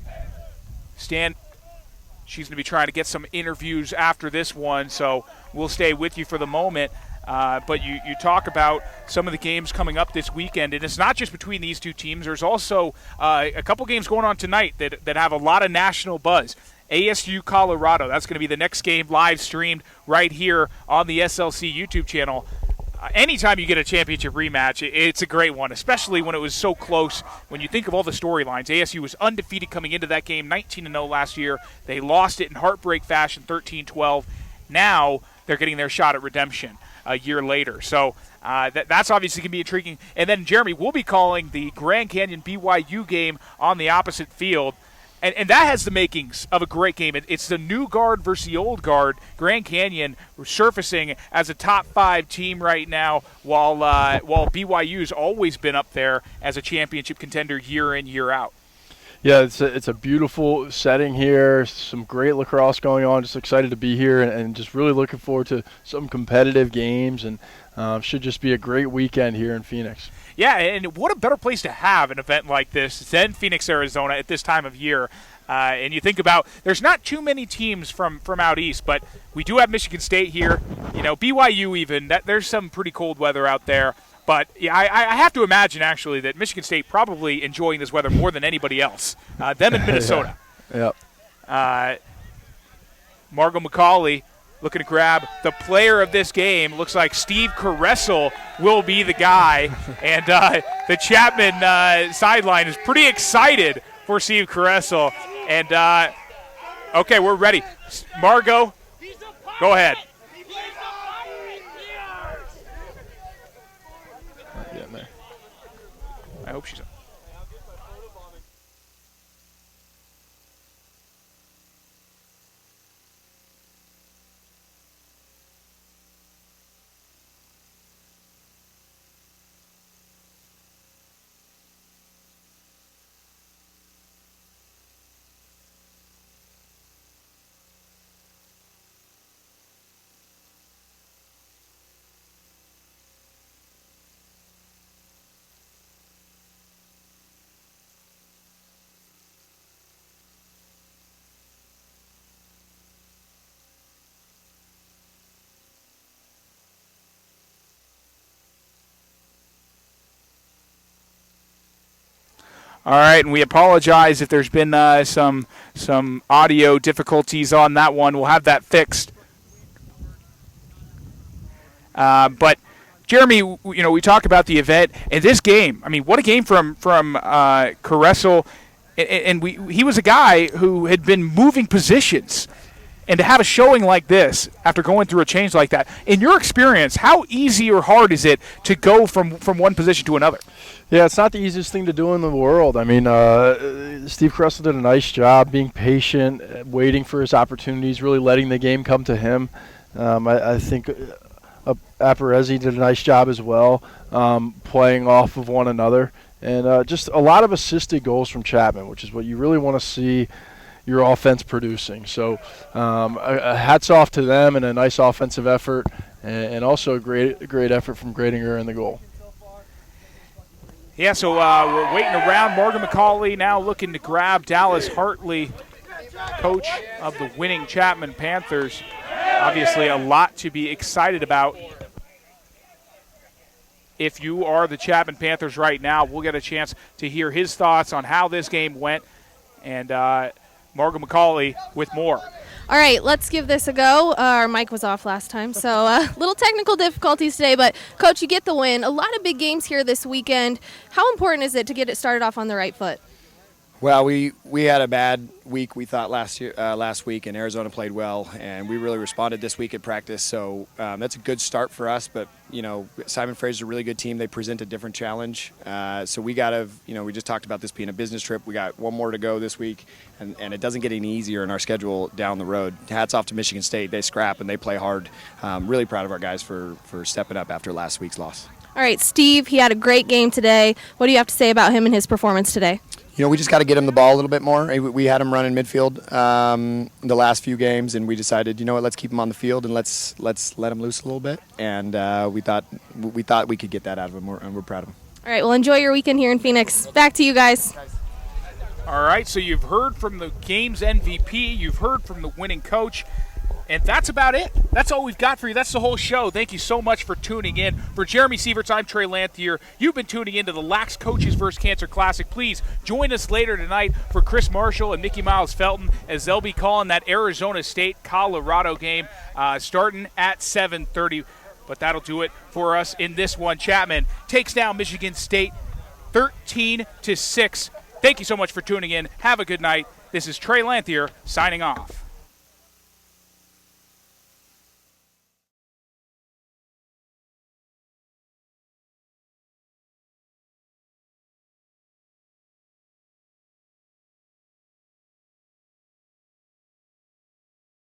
she's going to be trying to get some interviews after this one, so we'll stay with you for the moment. But you talk about some of the games coming up this weekend, and it's not just between these two teams. There's also a couple games going on tonight that have a lot of national buzz. ASU Colorado, that's going to be the next game live streamed right here on the SLC YouTube channel. Anytime you get a championship rematch, it's a great one, especially when it was so close. When you think of all the storylines, ASU was undefeated coming into that game, 19-0 last year. They lost it in heartbreak fashion, 13-12. Now they're getting their shot at redemption a year later. So that's obviously going to be intriguing. And then, Jeremy, we'll be calling the Grand Canyon BYU game on the opposite field. And that has the makings of a great game. It's the new guard versus the old guard. Grand Canyon surfacing as a top 5 team right now, while BYU's always been up there as a championship contender year in, year out. Yeah, it's a beautiful setting here. Some great lacrosse going on. Just excited to be here and just really looking forward to some competitive games, and should just be a great weekend here in Phoenix. Yeah, and what a better place to have an event like this than Phoenix, Arizona at this time of year. And you think about, there's not too many teams from out east, but we do have Michigan State here. BYU even. There's some pretty cold weather out there. But yeah, I have to imagine, actually, that Michigan State probably enjoying this weather more than anybody else. Them in Minnesota. Yep. Margot McCauley looking to grab the player of this game. Looks like Steve Caressel will be the guy. And the Chapman sideline is pretty excited for Steve Caressel. And, okay, we're ready. Margot, go ahead. I hope she's on. All right, and we apologize if there's been some audio difficulties on that one. We'll have that fixed. But Jeremy, we talk about the event and this game. I mean, what a game from Caressel, and he was a guy who had been moving positions, and to have a showing like this after going through a change like that. In your experience, how easy or hard is it to go from one position to another? Yeah, it's not the easiest thing to do in the world. I mean, Steve Caressel did a nice job being patient, waiting for his opportunities, really letting the game come to him. I think Aparezzi did a nice job as well, playing off of one another. And just a lot of assisted goals from Chapman, which is what you really want to see your offense producing. So hats off to them, and a nice offensive effort, and also a great effort from Gradinger in the goal. Yeah, so we're waiting around. Margot McCauley now looking to grab Dallas Hartley, coach of the winning Chapman Panthers. Obviously a lot to be excited about. If you are the Chapman Panthers right now, we'll get a chance to hear his thoughts on how this game went. And Margot McCauley with more. All right, let's give this a go. Our mic was off last time, so little technical difficulties today. But, Coach, you get the win. A lot of big games here this weekend. How important is it to get it started off on the right foot? Well, we had a bad week, we thought, last week, and Arizona played well, and we really responded this week at practice. So that's a good start for us. But, Simon Fraser's a really good team. They present a different challenge. So we got to, we just talked about this being a business trip. We got one more to go this week, and it doesn't get any easier in our schedule down the road. Hats off to Michigan State. They scrap and they play hard. Really proud of our guys for stepping up after last week's loss. All right, Steve, he had a great game today. What do you have to say about him and his performance today? We just got to get him the ball a little bit more. We had him running midfield the last few games, and we decided, let's keep him on the field and let's let him loose a little bit. And we thought we could get that out of him, and we're proud of him. All right, well, enjoy your weekend here in Phoenix. Back to you guys. All right, so you've heard from the game's MVP. You've heard from the winning coach. And that's about it. That's all we've got for you. That's the whole show. Thank you so much for tuning in. For Jeremy Sieverts, I'm Trey Lanthier. You've been tuning in to the Lax Coaches vs. Cancer Classic. Please join us later tonight for Chris Marshall and Mickey Miles Felton as they'll be calling that Arizona State-Colorado game starting at 7:30. But that'll do it for us in this one. Chapman takes down Michigan State 13-6. Thank you so much for tuning in. Have a good night. This is Trey Lanthier signing off.